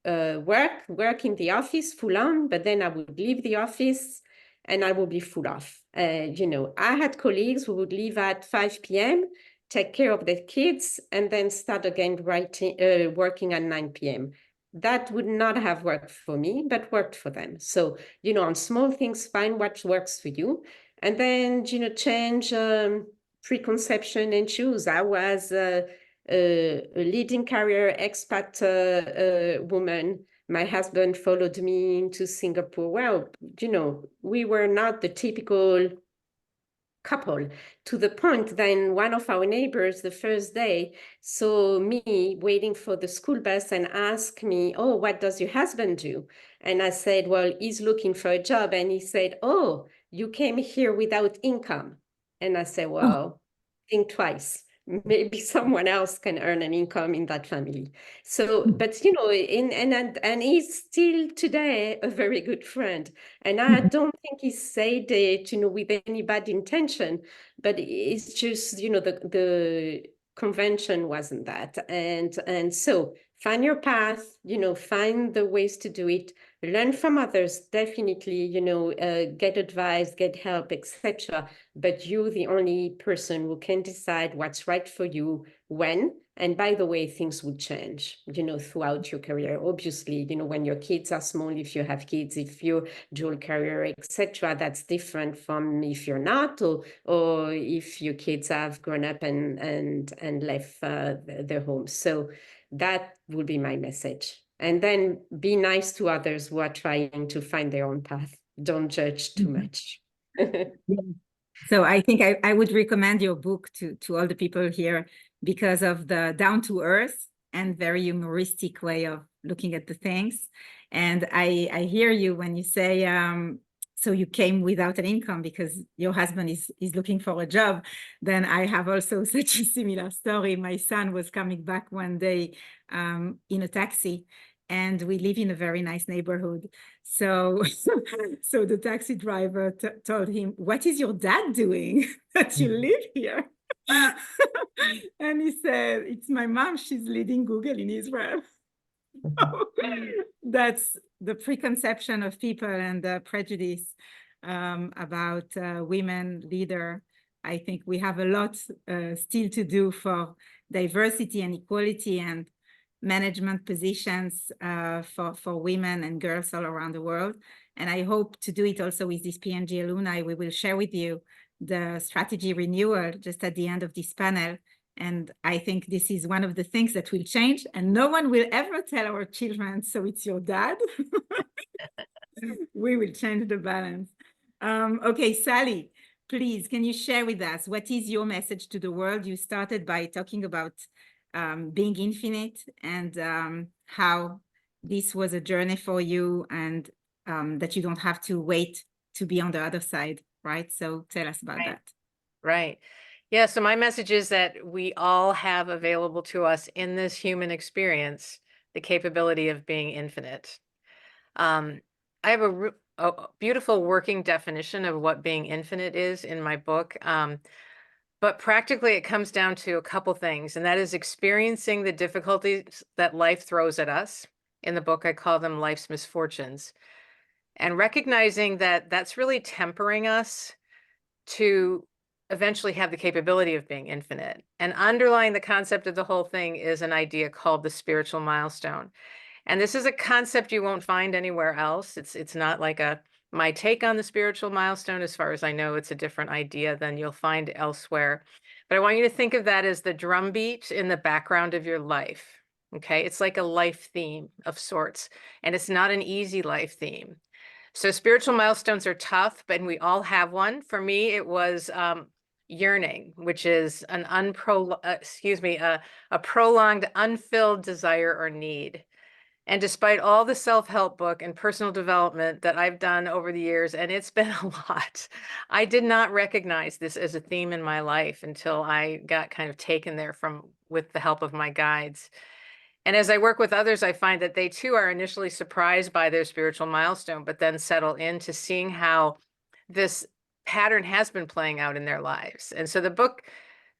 work in the office full on, but then I would leave the office and I would be full off. I had colleagues who would leave at 5 p.m., take care of their kids, and then start again working at 9 p.m. That would not have worked for me, but worked for them. So, on small things, find what works for you. And then, change preconception and choose. I was a leading career expat woman. My husband followed me into Singapore. Well, we were not the typical couple, to the point then one of our neighbors the first day saw me waiting for the school bus and asked me, "Oh, what does your husband do?" And I said, "Well, he's looking for a job." And he said, "Oh, you came here without income." And I said, "Well, think twice. Maybe someone else can earn an income in that family." So, but and he's still today a very good friend. And I don't think he said it, with any bad intention, but it's just, the convention wasn't that. And so find your path, find the ways to do it, learn from others, definitely, get advice, get help, etc. But you're the only person who can decide what's right for you when. And by the way, things will change, throughout your career. Obviously, when your kids are small, if you have kids, if you're dual career, etc., that's different from if you're not, or if your kids have grown up and left their home. So that will be my message. And then be nice to others who are trying to find their own path. Don't judge too much.
So I think I would recommend your book to all the people here because of the down-to-earth and very humoristic way of looking at the things. And I hear you when you say, so you came without an income because your husband is looking for a job. Then I have also such a similar story. My son was coming back one day in a taxi, and we live in a very nice neighborhood. So, so the taxi driver told him, "What is your dad doing that you live here?" And he said, "It's my mom. She's leading Google in Israel." That's the preconception of people and the prejudice about women leader. I think we have a lot still to do for diversity and equality and management positions for women and girls all around the world. And I hope to do it also with this P&G alumni. We will share with you the strategy renewal just at the end of this panel. And I think this is one of the things that will change, and no one will ever tell our children, so it's your dad. We will change the balance. Okay, Sally, please, can you share with us, what is your message to the world? You started by talking about being infinite and how this was a journey for you, and that you don't have to wait to be on the other side, right? So tell us about that.
Right. Yeah, so my message is that we all have available to us in this human experience the capability of being infinite. I have a beautiful working definition of what being infinite is in my book. But practically, it comes down to a couple things, and that is experiencing the difficulties that life throws at us. In the book, I call them life's misfortunes, and recognizing that that's really tempering us to eventually have the capability of being infinite. And underlying the concept of the whole thing is an idea called the spiritual milestone. And this is a concept you won't find anywhere else. It's not like my take on the spiritual milestone. As far as I know, it's a different idea than you'll find elsewhere. But I want you to think of that as the drumbeat in the background of your life. Okay, it's like a life theme of sorts, and it's not an easy life theme. So spiritual milestones are tough, but we all have one. For me, it was yearning, which is a prolonged, unfilled desire or need. And despite all the self-help book and personal development that I've done over the years, and it's been a lot, I did not recognize this as a theme in my life until I got kind of taken there with the help of my guides. And as I work with others, I find that they too are initially surprised by their spiritual milestone, but then settle into seeing how this pattern has been playing out in their lives. And so the book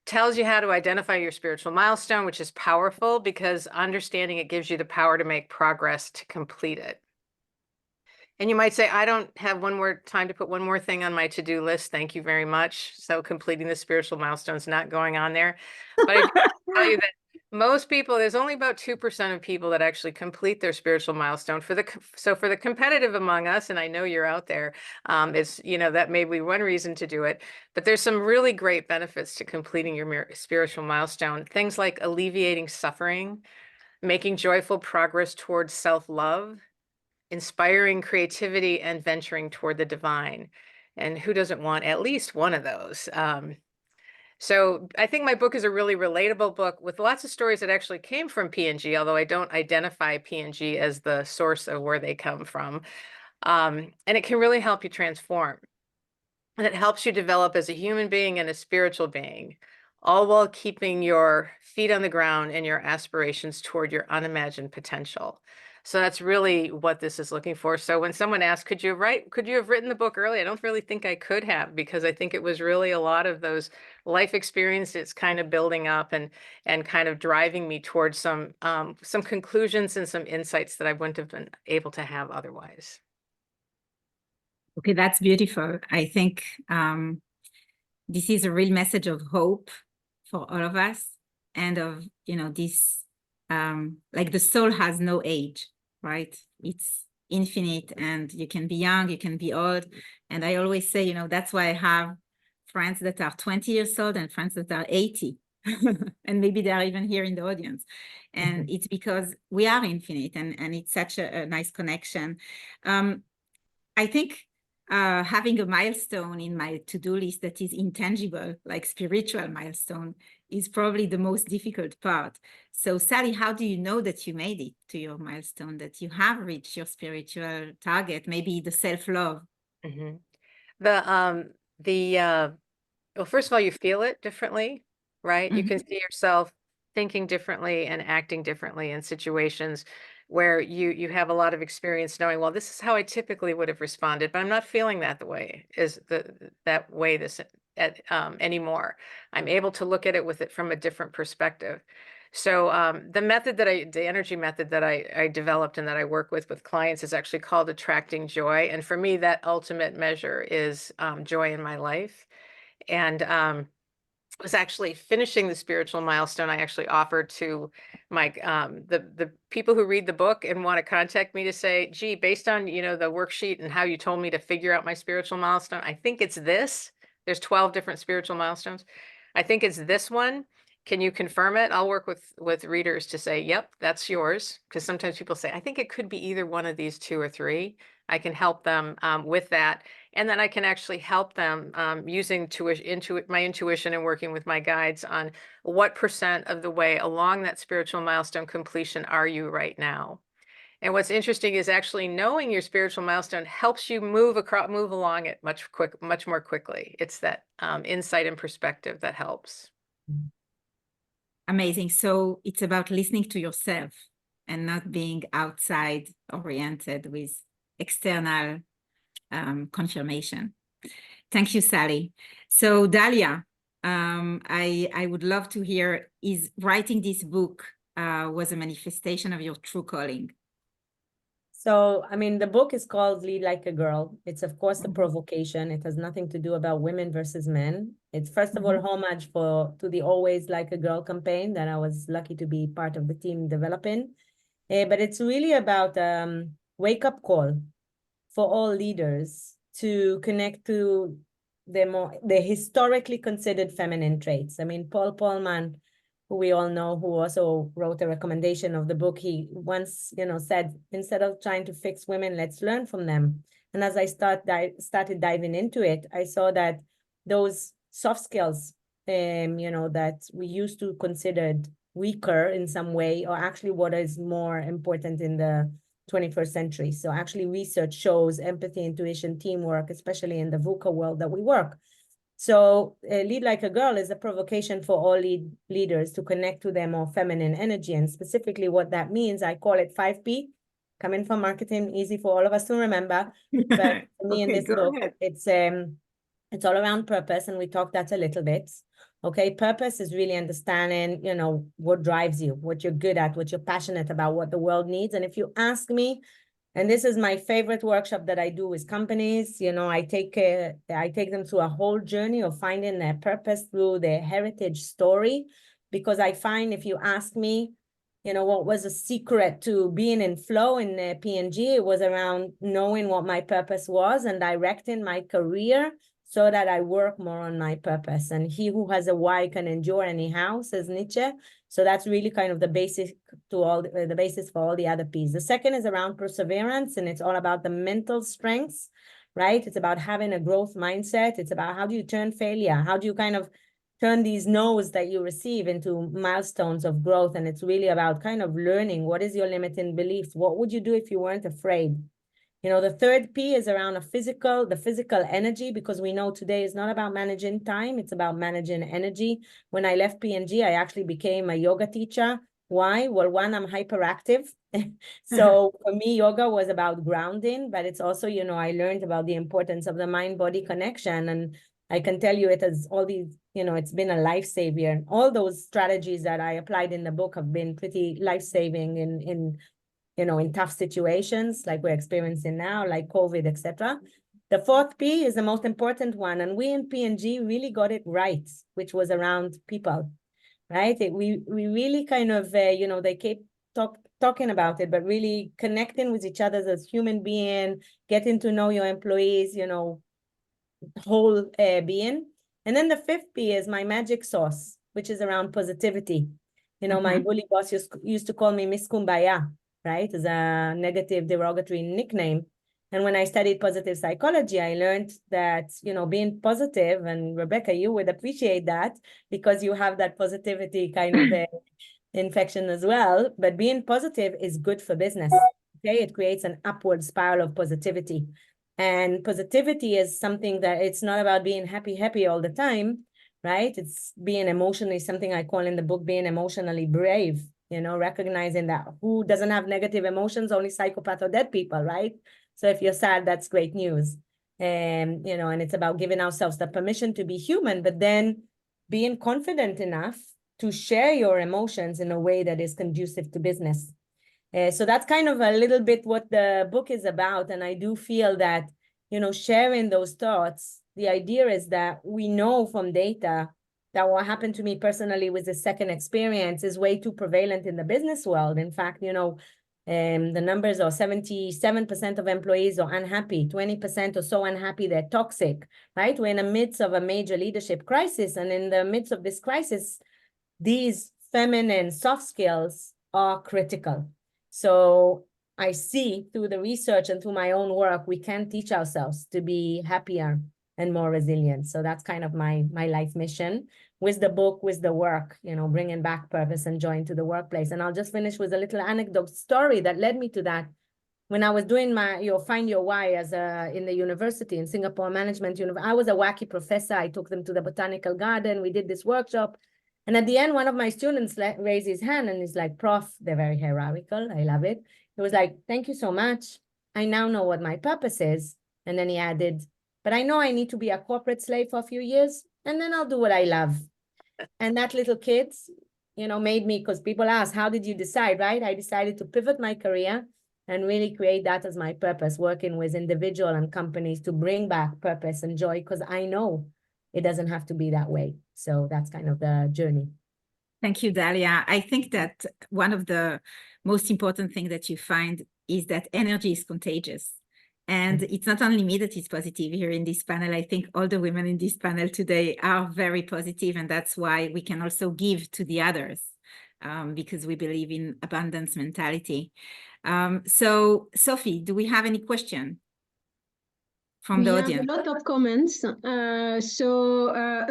tells you how to identify your spiritual milestone, which is powerful because understanding it gives you the power to make progress to complete it. And you might say, I don't have one more time to put one more thing on my to-do list. Thank you very much. So completing the spiritual milestone is not going on there. But I do tell you that most people, there's only about 2% of people that actually complete their spiritual milestone. For the competitive among us, and I know you're out there, is, you know, that may be one reason to do it. But there's some really great benefits to completing your spiritual milestone. Things like alleviating suffering, making joyful progress towards self-love, inspiring creativity, and venturing toward the divine. And who doesn't want at least one of those? So I think my book is a really relatable book with lots of stories that actually came from P&G, although I don't identify P&G as the source of where they come from. And it can really help you transform. And it helps you develop as a human being and a spiritual being, all while keeping your feet on the ground and your aspirations toward your unimagined potential. So that's really what this is looking for. So when someone asks, could you have written the book early? I don't really think I could have, because I think it was really a lot of those life experiences kind of building up and kind of driving me towards some conclusions and some insights that I wouldn't have been able to have otherwise.
Okay, that's beautiful. I think this is a real message of hope for all of us, and of, you know, this, like the soul has no age, right? It's infinite, and you can be young, you can be old. And I always say, you know, that's why I have friends that are 20 years old and friends that are 80. And maybe they are even here in the audience. And it's because we are infinite, and it's such a nice connection. I think having a milestone in my to-do list that is intangible, like spiritual milestone, is probably the most difficult part. So Sally, how do you know that you made it to your milestone, that you have reached your spiritual target, maybe the self-love?
Mm-hmm. Well, first of all, you feel it differently, right? You can see yourself thinking differently and acting differently in situations where you have a lot of experience knowing, well, this is how I typically would have responded, but I'm not feeling that anymore. I'm able to look at it from a different perspective. So the energy method that I developed and that I work with clients is actually called attracting joy. And for me, that ultimate measure is joy in my life. And was actually finishing the spiritual milestone. I actually offered to my the people who read the book and want to contact me to say, gee, based on, you know, the worksheet and how you told me to figure out my spiritual milestone, I think it's this. There's 12 different spiritual milestones. I think it's this one. Can you confirm it? I'll work with readers to say, yep, that's yours. Because sometimes people say, I think it could be either one of these 2 or 3. I can help them with that. And then I can actually help them using my intuition and working with my guides on what % of the way along that spiritual milestone completion are you right now. And what's interesting is actually knowing your spiritual milestone helps you move along it much more quickly. It's that insight and perspective that helps.
Amazing. So it's about listening to yourself and not being outside oriented with external confirmation. Thank you, Sally. So Dalia, I would love to hear, is writing this book was a manifestation of your true calling?
So, I mean, the book is called Lead Like a Girl. It's, of course, a provocation. It has nothing to do about women versus men. It's, first of all, homage to the Always Like a Girl campaign that I was lucky to be part of the team developing. But it's really about wake-up call for all leaders to connect to the historically considered feminine traits. I mean, Paul Polman, who we all know, who also wrote a recommendation of the book, he once, you know, said, instead of trying to fix women, let's learn from them. And as I started diving into it, I saw that those soft skills, you know, that we used to consider weaker in some way, are actually what is more important in the 21st century. So actually research shows empathy, intuition, teamwork, especially in the VUCA world that we work. So Lead Like a Girl is a provocation for all leaders to connect to their more feminine energy. And specifically what that means, I call it 5P, coming from marketing, easy for all of us to remember. But for me in this book, it's all around purpose. And we talked that a little bit. Okay, purpose is really understanding, you know, what drives you, what you're good at, what you're passionate about, what the world needs. And if you ask me, and this is my favorite workshop that I do with companies, you know, I take them through a whole journey of finding their purpose through their heritage story, because I find if you ask me, you know, what was a secret to being in flow in P&G, it was around knowing what my purpose was and directing my career so that I work more on my purpose. And he who has a why can endure anyhow, says Nietzsche. So that's really kind of the basis to all the basis for all the other P's. The second is around perseverance, and it's all about the mental strengths, right? It's about having a growth mindset. It's about how do you turn failure? How do you kind of turn these no's that you receive into milestones of growth? And it's really about kind of learning what is your limiting beliefs? What would you do if you weren't afraid? You know, the third P is around the physical energy, because we know today is not about managing time, it's about managing energy. When I left P&G, I actually became a yoga teacher. Why? Well, one, I'm hyperactive. So for me, yoga was about grounding, but it's also, you know, I learned about the importance of the mind-body connection. And I can tell you it has all these, you know, it's been a lifesaver. All those strategies that I applied in the book have been pretty life-saving in you know, in tough situations like we're experiencing now, like COVID, etc. The fourth P is the most important one. And we in P&G really got it right, which was around people, right? We really kind of, you know, they keep talking about it, but really connecting with each other as human being, getting to know your employees, you know, whole being. And then the fifth P is my magic sauce, which is around positivity. You know, my bully boss used to call me Miss Kumbaya, right? As a negative derogatory nickname. And when I studied positive psychology, I learned that, you know, being positive, and Rebecca, you would appreciate that because you have that positivity kind of infection as well. But being positive is good for business. Okay, it creates an upward spiral of positivity. And positivity is something that it's not about being happy all the time, right? It's being emotionally, something I call in the book, being emotionally brave, you know, recognizing that who doesn't have negative emotions, only psychopath or dead people, right? So if you're sad, that's great news. And, you know, and it's about giving ourselves the permission to be human, but then being confident enough to share your emotions in a way that is conducive to business. So that's kind of a little bit what the book is about. And I do feel that, you know, sharing those thoughts, the idea is that we know from data that what happened to me personally with the second experience is way too prevalent in the business world. In fact, you know, the numbers are 77% of employees are unhappy, 20% are so unhappy they're toxic, right? We're in the midst of a major leadership crisis. And in the midst of this crisis, these feminine soft skills are critical. So I see through the research and through my own work, we can teach ourselves to be happier and more resilient. So that's kind of my life mission with the book, with the work, you know, bringing back purpose and joy into the workplace. And I'll just finish with a little anecdote story that led me to that. When I was doing my Find Your Why as in the university in Singapore Management University, I was a wacky professor. I took them to the botanical garden. We did this workshop. And at the end, one of my students raised his hand and he's like, Prof, they're very hierarchical. I love it. He was like, thank you so much. I now know what my purpose is. And then he added, but I know I need to be a corporate slave for a few years and then I'll do what I love. And that little kid, you know, made me, because people ask, how did you decide, right? I decided to pivot my career and really create that as my purpose, working with individuals and companies to bring back purpose and joy, because I know it doesn't have to be that way. So that's kind of the journey.
Thank you, Dalia. I think that one of the most important things that you find is that energy is contagious. And it's not only me that is positive here in this panel. I think all the women in this panel today are very positive, and that's why we can also give to the others, because we believe in abundance mentality. So, Sophie, do we have any question from the audience?
We have a lot of comments. A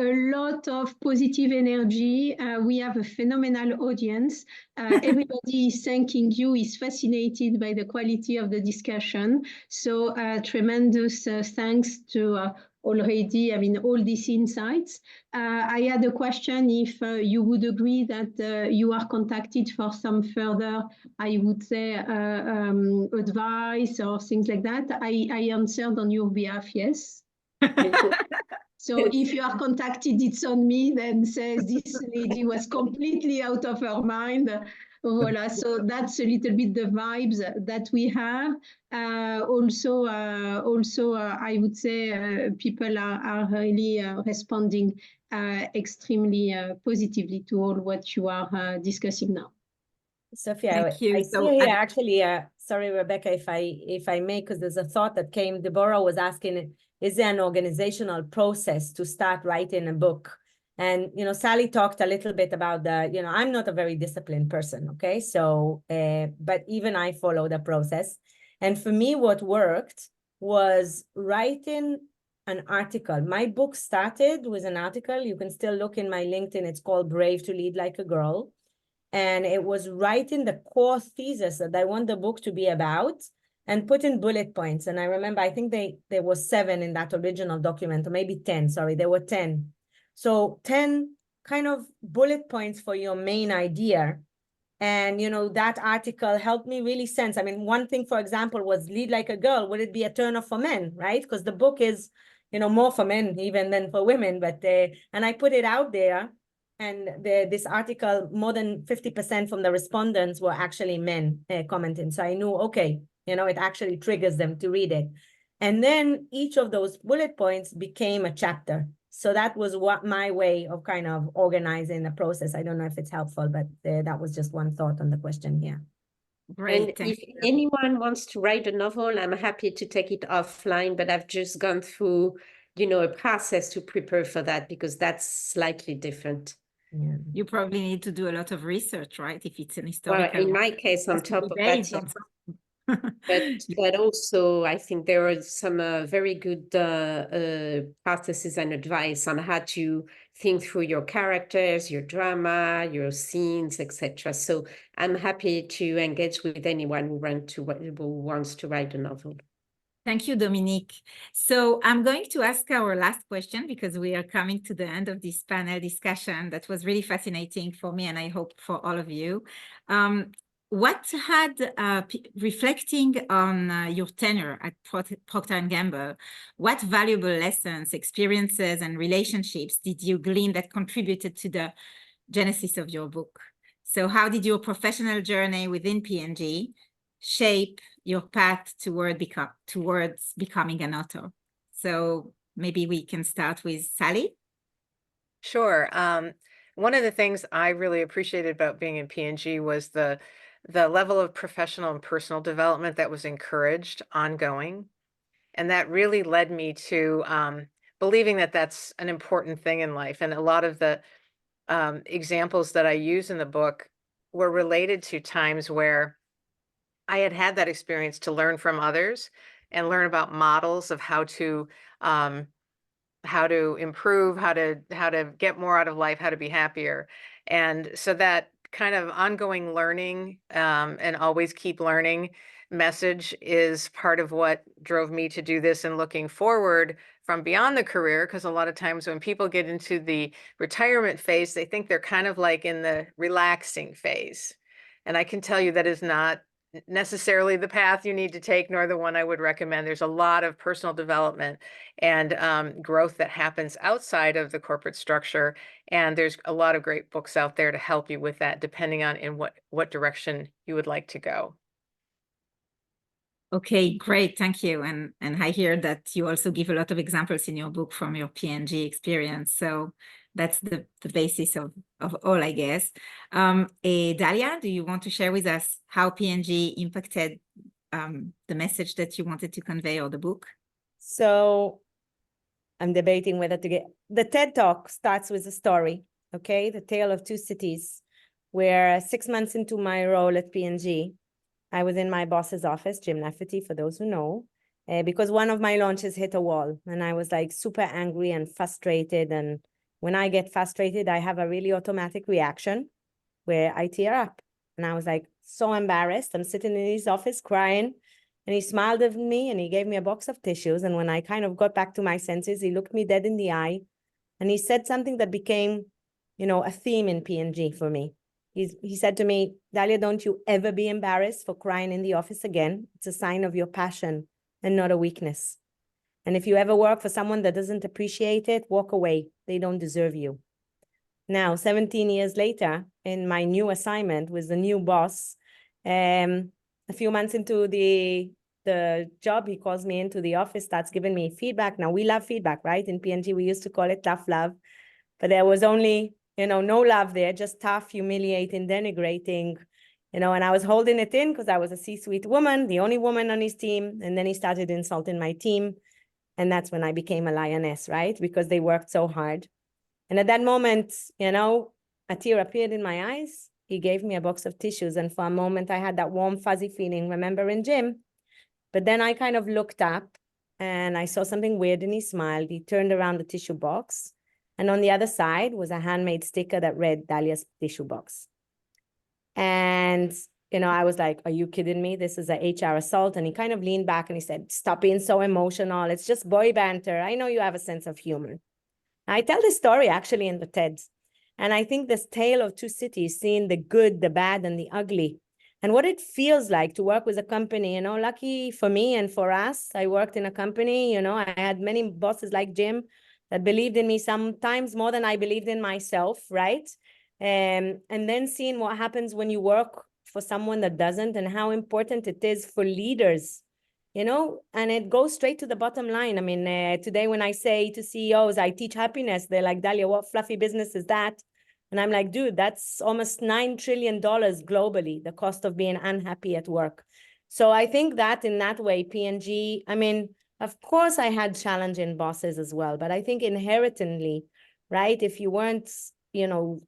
lot of positive energy. We have a phenomenal audience. Everybody is thanking you, is fascinated by the quality of the discussion. So tremendous thanks to already, I mean, all these insights. I had a question if you would agree that you are contacted for some further, I would say, advice or things like that. I answered on your behalf, yes. So if you are contacted, it's on me, then says this lady was completely out of her mind. Voila, so that's a little bit the vibes that we have. Also, I would say people are really responding extremely positively to all what you are discussing now.
Sophia,
Thank you.
I
So
see here actually, sorry, Rebecca, if I may, because there's a thought that came. Deborah was asking, is there an organizational process to start writing a book? And, Sally talked a little bit about the, I'm not a very disciplined person, okay? So, but even I follow the process. And for me, what worked was writing an article. My book started with an article. You can still look in my LinkedIn. It's called Brave to Lead Like a Girl. And it was writing the core thesis that I want the book to be about and put in bullet points. And I remember, I think there were 7 in that original document, or maybe 10, sorry, there were 10. So 10 kind of bullet points for your main idea. And, that article helped me really sense. I mean, one thing, for example, was lead like a girl. Would it be a turn off for men, right? Because the book is, more for men even than for women. But, and I put it out there. And this article, more than 50% from the respondents were actually men commenting. So I knew, okay, it actually triggers them to read it. And then each of those bullet points became a chapter. So that was my way of kind of organizing the process. I don't know if it's helpful, but that was just one thought on the question here.
great.
And if anyone wants to write a novel, I'm happy to take it offline, but I've just gone through, a process to prepare for that because that's slightly different.
Yeah.
You probably need to do a lot of research, right? If it's an historical.
Well, in my case, on top of that, yes. But also, I think there are some very good processes and advice on how to think through your characters, your drama, your scenes, etc. So I'm happy to engage with anyone who wants to write a novel.
Thank you, Dominique. So I'm going to ask our last question because we are coming to the end of this panel discussion that was really fascinating for me and I hope for all of you. What had, reflecting on your tenure at Procter & Gamble, what valuable lessons, experiences, and relationships did you glean that contributed to the genesis of your book? So how did your professional journey within P&G shape your path towards becoming an author? So maybe we can start with Sally.
Sure. One of the things I really appreciated about being in P&G was the level of professional and personal development that was encouraged ongoing. And that really led me to believing that that's an important thing in life. And a lot of the examples that I use in the book were related to times where I had that experience to learn from others and learn about models of how to improve, how to get more out of life, how to be happier. And so that kind of ongoing learning and always keep learning message is part of what drove me to do this and looking forward from beyond the career, because a lot of times when people get into the retirement phase, they think they're kind of like in the relaxing phase. And I can tell you that is not necessarily the path you need to take, nor the one I would recommend. There's a lot of personal development and growth that happens outside of the corporate structure. And there's a lot of great books out there to help you with that, depending on in what direction you would like to go.
Okay, great, thank you. And I hear that you also give a lot of examples in your book from your P&G experience. So that's the basis of all, I guess. Dalia, do you want to share with us how P&G impacted the message that you wanted to convey or the book?
So I'm debating whether to get... The TED Talk starts with a story, okay? The tale of two cities, where 6 months into my role at P&G, I was in my boss's office, Jim Lafferty, for those who know, because one of my launches hit a wall and I was like super angry and frustrated. And when I get frustrated, I have a really automatic reaction where I tear up. And I was like so embarrassed. I'm sitting in his office crying and he smiled at me and he gave me a box of tissues. And when I kind of got back to my senses, he looked me dead in the eye and he said something that became, a theme in P&G for me. He said to me, Dalia, don't you ever be embarrassed for crying in the office again. It's a sign of your passion and not a weakness. And if you ever work for someone that doesn't appreciate it, walk away. They don't deserve you. Now, 17 years later, in my new assignment with the new boss, a few months into the job, he calls me into the office, starts giving me feedback. Now, we love feedback, right? In P&G, we used to call it tough love, but there was only, no love there, just tough, humiliating, denigrating, and I was holding it in because I was a C-suite woman, the only woman on his team. And then he started insulting my team. And that's when I became a lioness, right? Because they worked so hard. And at that moment, a tear appeared in my eyes. He gave me a box of tissues. And for a moment, I had that warm, fuzzy feeling, remember, in gym. But then I kind of looked up and I saw something weird and he smiled. He turned around the tissue box. And on the other side was a handmade sticker that read Dalia's tissue box. And, I was like, are you kidding me? This is a HR assault. And he kind of leaned back and he said, stop being so emotional. It's just boy banter. I know you have a sense of humor. I tell this story actually in the TEDs. And I think this tale of two cities, seeing the good, the bad, and the ugly, and what it feels like to work with a company, lucky for me and for us, I worked in a company, I had many bosses like Jim that believed in me sometimes more than I believed in myself, right? And then seeing what happens when you work for someone that doesn't, and how important it is for leaders, and it goes straight to the bottom line. I mean, today when I say to CEOs, I teach happiness, they're like, Dalia, what fluffy business is that? And I'm like, dude, that's almost $9 trillion globally, the cost of being unhappy at work. So I think that in that way, P&G, I mean, of course I had challenging bosses as well, but I think inherently, right, if you weren't,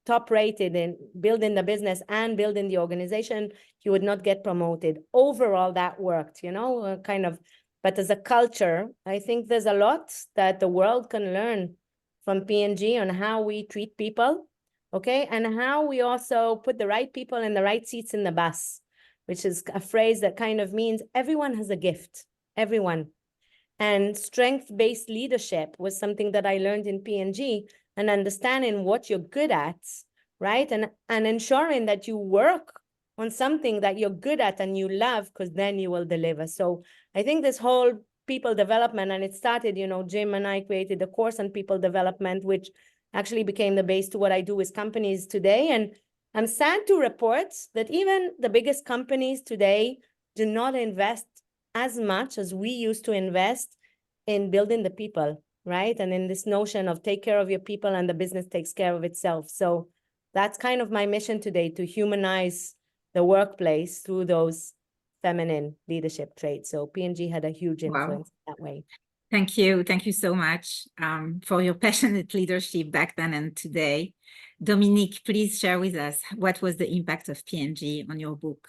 top rated in building the business and building the organization, you would not get promoted. Overall, that worked, kind of. But as a culture, I think there's a lot that the world can learn from P&G on how we treat people, okay? And how we also put the right people in the right seats in the bus, which is a phrase that kind of means everyone has a gift, everyone. And strength-based leadership was something that I learned in P&G, and understanding what you're good at, right? And ensuring that you work on something that you're good at and you love, because then you will deliver. So I think this whole people development, and it started, Jim and I created a course on people development, which actually became the base to what I do with companies today. And I'm sad to report that even the biggest companies today do not invest as much as we used to invest in building the people, right? And in this notion of take care of your people and the business takes care of itself. So that's kind of my mission today, to humanize the workplace through those feminine leadership traits. So P&G had a huge influence that way.
Thank you. Thank you so much for your passionate leadership back then and today. Dominique, please share with us, what was the impact of P&G on your book?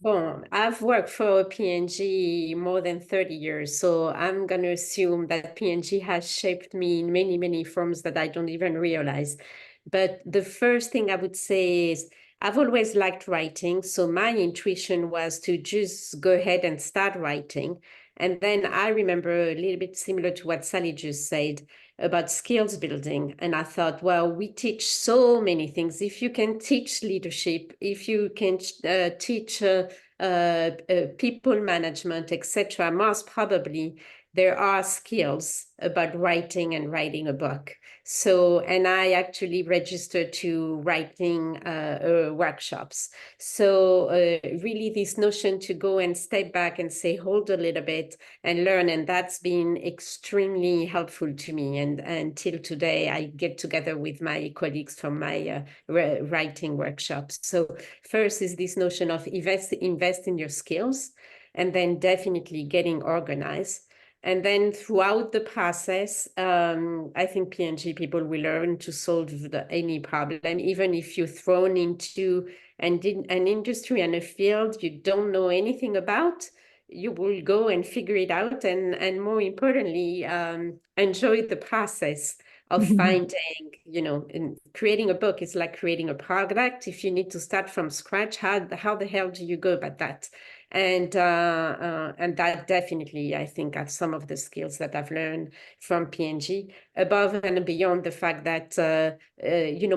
Well, I've worked for P&G more than 30 years, so I'm going to assume that P&G has shaped me in many, many forms that I don't even realize. But the first thing I would say is I've always liked writing, so my intuition was to just go ahead and start writing. And then I remember a little bit similar to what Sally just said about skills building. And I thought, well, we teach so many things. If you can teach leadership, if you can teach people management, etc., most probably there are skills about writing and writing a book. So, and I actually registered to writing workshops. So really this notion to go and step back and say, hold a little bit and learn. And that's been extremely helpful to me. And until today, I get together with my colleagues from my writing workshops. So first is this notion of invest in your skills, and then definitely getting organized. And then throughout the process, I think P&G people will learn to solve any problem, even if you're thrown into an industry and a field you don't know anything about. You will go and figure it out, and more importantly, enjoy the process of finding, and creating a book is like creating a product. If you need to start from scratch, how the hell do you go about that? And that definitely, I think, are some of the skills that I've learned from P&G, above and beyond the fact that,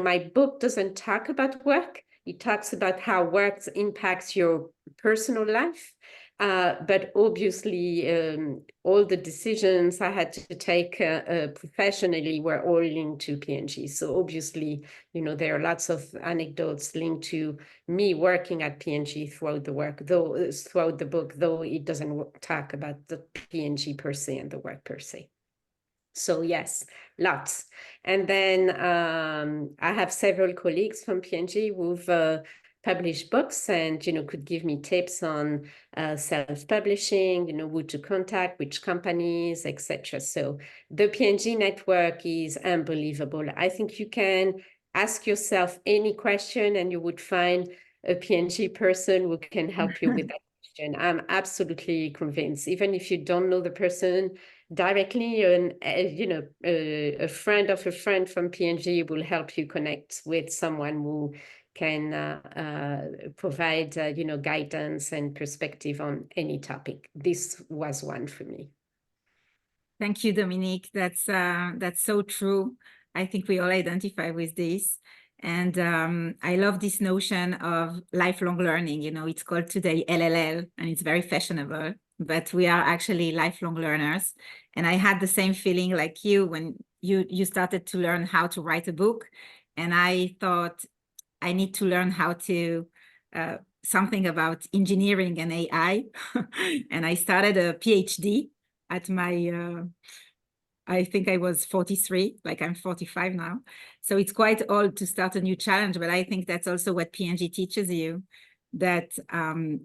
my book doesn't talk about work. It talks about how work impacts your personal life, But obviously, all the decisions I had to take professionally were all linked to P&G. So obviously, you know, there are lots of anecdotes linked to me working at P&G throughout the book, though it doesn't talk about the P&G per se and the work per se. So yes, lots. And then I have several colleagues from P&G who've published books and, you know, could give me tips on self-publishing, you know, who to contact, which companies, etc. So the P&G network is unbelievable. I think you can ask yourself any question and you would find a P&G person who can help you with that question. I'm absolutely convinced, even if you don't know the person directly, you know, a friend of a friend from P&G will help you connect with someone who can provide, you know, guidance and perspective on any topic. This was one for me.
Thank you, Dominique. That's so true. I think we all identify with this. And I love this notion of lifelong learning. You know, it's called today LLL, and it's very fashionable, but we are actually lifelong learners. And I had the same feeling like you when you started to learn how to write a book. And I thought, I need to learn how to something about engineering and AI. And I started a PhD at my I think I was 43, like I'm 45 now. So it's quite old to start a new challenge, but I think that's also what P&G teaches you, that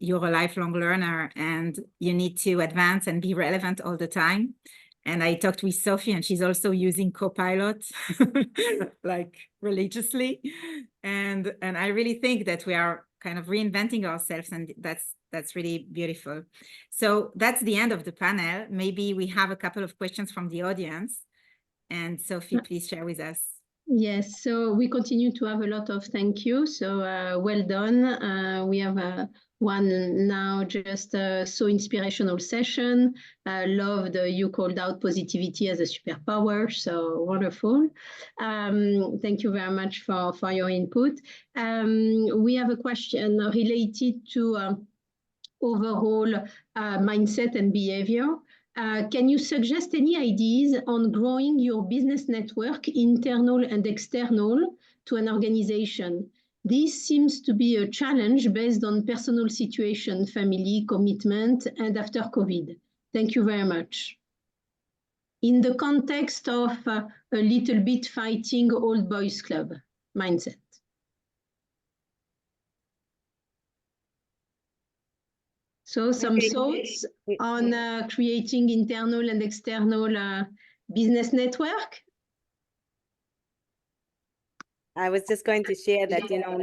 you're a lifelong learner and you need to advance and be relevant all the time. And I talked with Sophie and she's also using Copilot like religiously. And I really think that we are kind of reinventing ourselves, and that's really beautiful. So that's the end of the panel. Maybe we have a couple of questions from the audience. And Sophie, please share with us.
Yes, so we continue to have a lot of thank you. So well done. We have one now, just so inspirational session. Loved you called out positivity as a superpower. So wonderful. Thank you very much for your input. We have a question related to overall mindset and behavior. Can you suggest any ideas on growing your business network, internal and external, to an organization? This seems to be a challenge based on personal situation, family, commitment, and after COVID. Thank you very much. In the context of a little bit fighting old boys club mindset. So some thoughts on creating internal and external business network?
I was just going to share that, you know,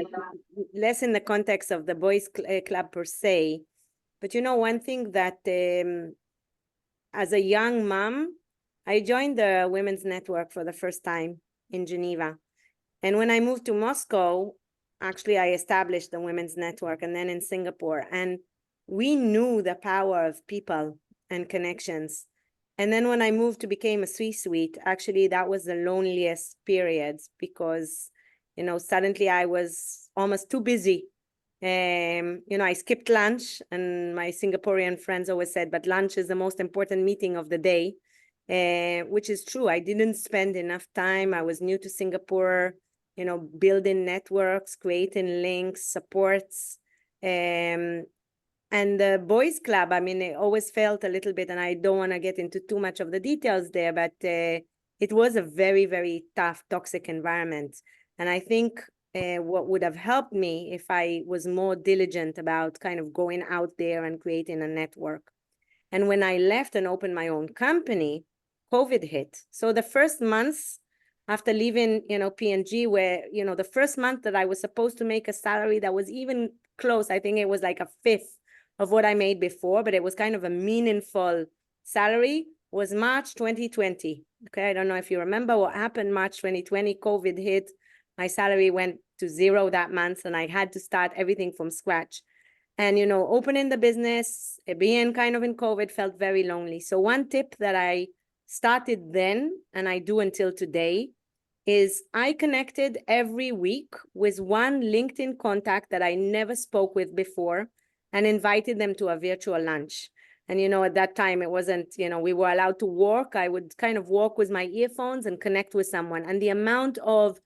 less in the context of the boys club per se, but, you know, one thing that as a young mom, I joined the Women's Network for the first time in Geneva. And when I moved to Moscow, actually, I established the Women's Network, and then in Singapore. And we knew the power of people and connections. And then when I moved to become a C-suite, actually, that was the loneliest period because, you know, suddenly I was almost too busy. You know, I skipped lunch, and my Singaporean friends always said, but lunch is the most important meeting of the day, which is true. I didn't spend enough time. I was new to Singapore, you know, building networks, creating links, supports. And the boys club, I mean, it always felt a little bit, and I don't want to get into too much of the details there, but it was a very, very tough, toxic environment. And I think what would have helped me if I was more diligent about kind of going out there and creating a network. And when I left and opened my own company, COVID hit. So the first months after leaving, you know, P&G, where, you know, the first month that I was supposed to make a salary that was even close, I think it was like a fifth of what I made before, but it was kind of a meaningful salary, was March 2020. Okay, I don't know if you remember what happened March 2020, COVID hit, my salary went to zero that month, and I had to start everything from scratch. And, you know, opening the business, being kind of in COVID felt very lonely. So one tip that I started then, and I do until today, is I connected every week with one LinkedIn contact that I never spoke with before. and invited them to a virtual lunch. And, you know, at that time, it wasn't, you know, we were allowed to walk. I would kind of walk with my earphones and connect with someone. And the amount of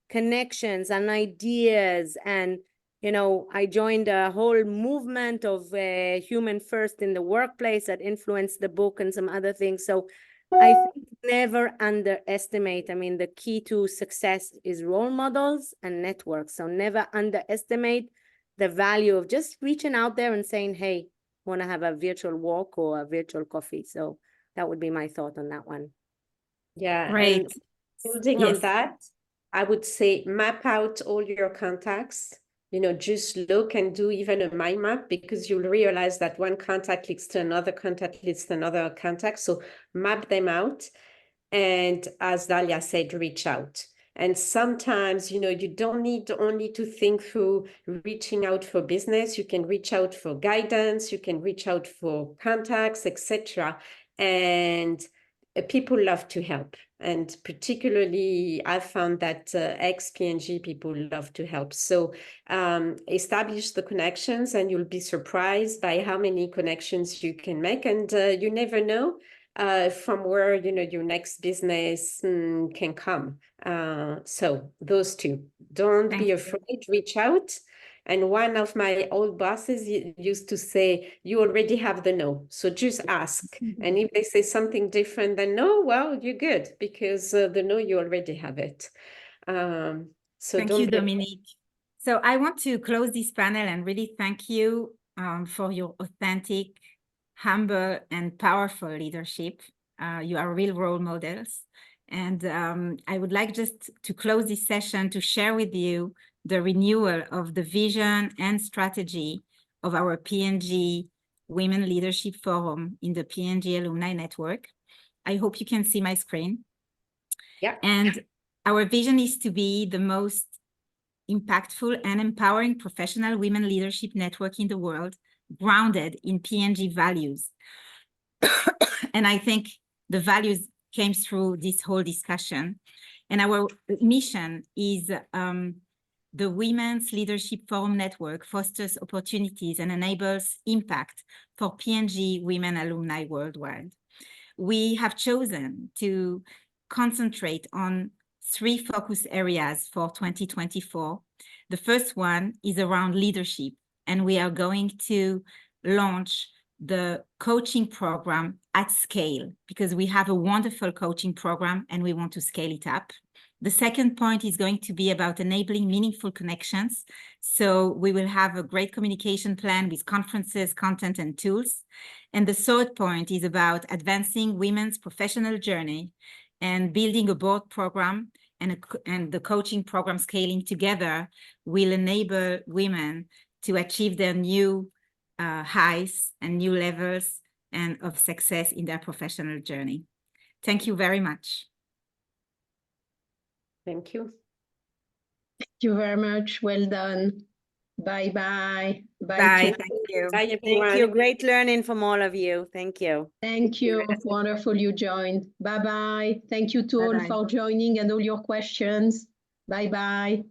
connections and ideas, and, you know, I joined a whole movement of human first in the workplace that influenced the book and some other things. So I think never underestimate. I mean, the key to success is role models and networks. So never underestimate the value of just reaching out there and saying, hey, want to have a virtual walk or a virtual coffee. So that would be my thought on that one.
Yeah,
Great.
and building on that, I would say map out all your contacts. You know, just look and do even a mind map, because you'll realize that one contact leads to another contact leads to another contact. So map them out. And as Dalia said, reach out. And sometimes, you know, you don't need only to think through reaching out for business. You can reach out for guidance. You can reach out for contacts, etc. And people love to help. And particularly, I found that ex-P&G people love to help. So establish the connections, and you'll be surprised by how many connections you can make. And you never know from where, you know, your next business can come. So those two, don't be afraid, reach out. And one of my old bosses used to say, you already have the no, so just ask. And if they say something different than no, well, you're good, because the no, you already have it. So
thank you, Dominique. So I want to close this panel and really thank you for your authentic, humble, and powerful leadership. You are real role models. And I would like just to close this session to share with you the renewal of the vision and strategy of our P&G Women Leadership Forum in the P&G Alumni Network. I hope you can see my screen.
Yeah.
And our vision is to be the most impactful and empowering professional women leadership network in the world, grounded in P&G values. And I think the values came through this whole discussion. And our mission is the Women's Leadership Forum Network fosters opportunities and enables impact for P&G women alumni worldwide. We have chosen to concentrate on 3 focus areas for 2024. The first one is around leadership, and we are going to launch the coaching program at scale, because we have a wonderful coaching program and we want to scale it up. The second point is going to be about enabling meaningful connections. So we will have a great communication plan with conferences, content, and tools. And the third point is about advancing women's professional journey and building a board program, and the coaching program scaling together will enable women to achieve their new highs and new levels and of success in their professional journey. Thank you very much.
Thank you.
Thank you very much. Well done. Bye-bye.
Bye. Thank you.
Bye, everyone.
Thank you. Great learning from all of you. Thank you.
Thank you. Wonderful you joined. Bye-bye. Thank you to all for joining and all your questions. Bye-bye.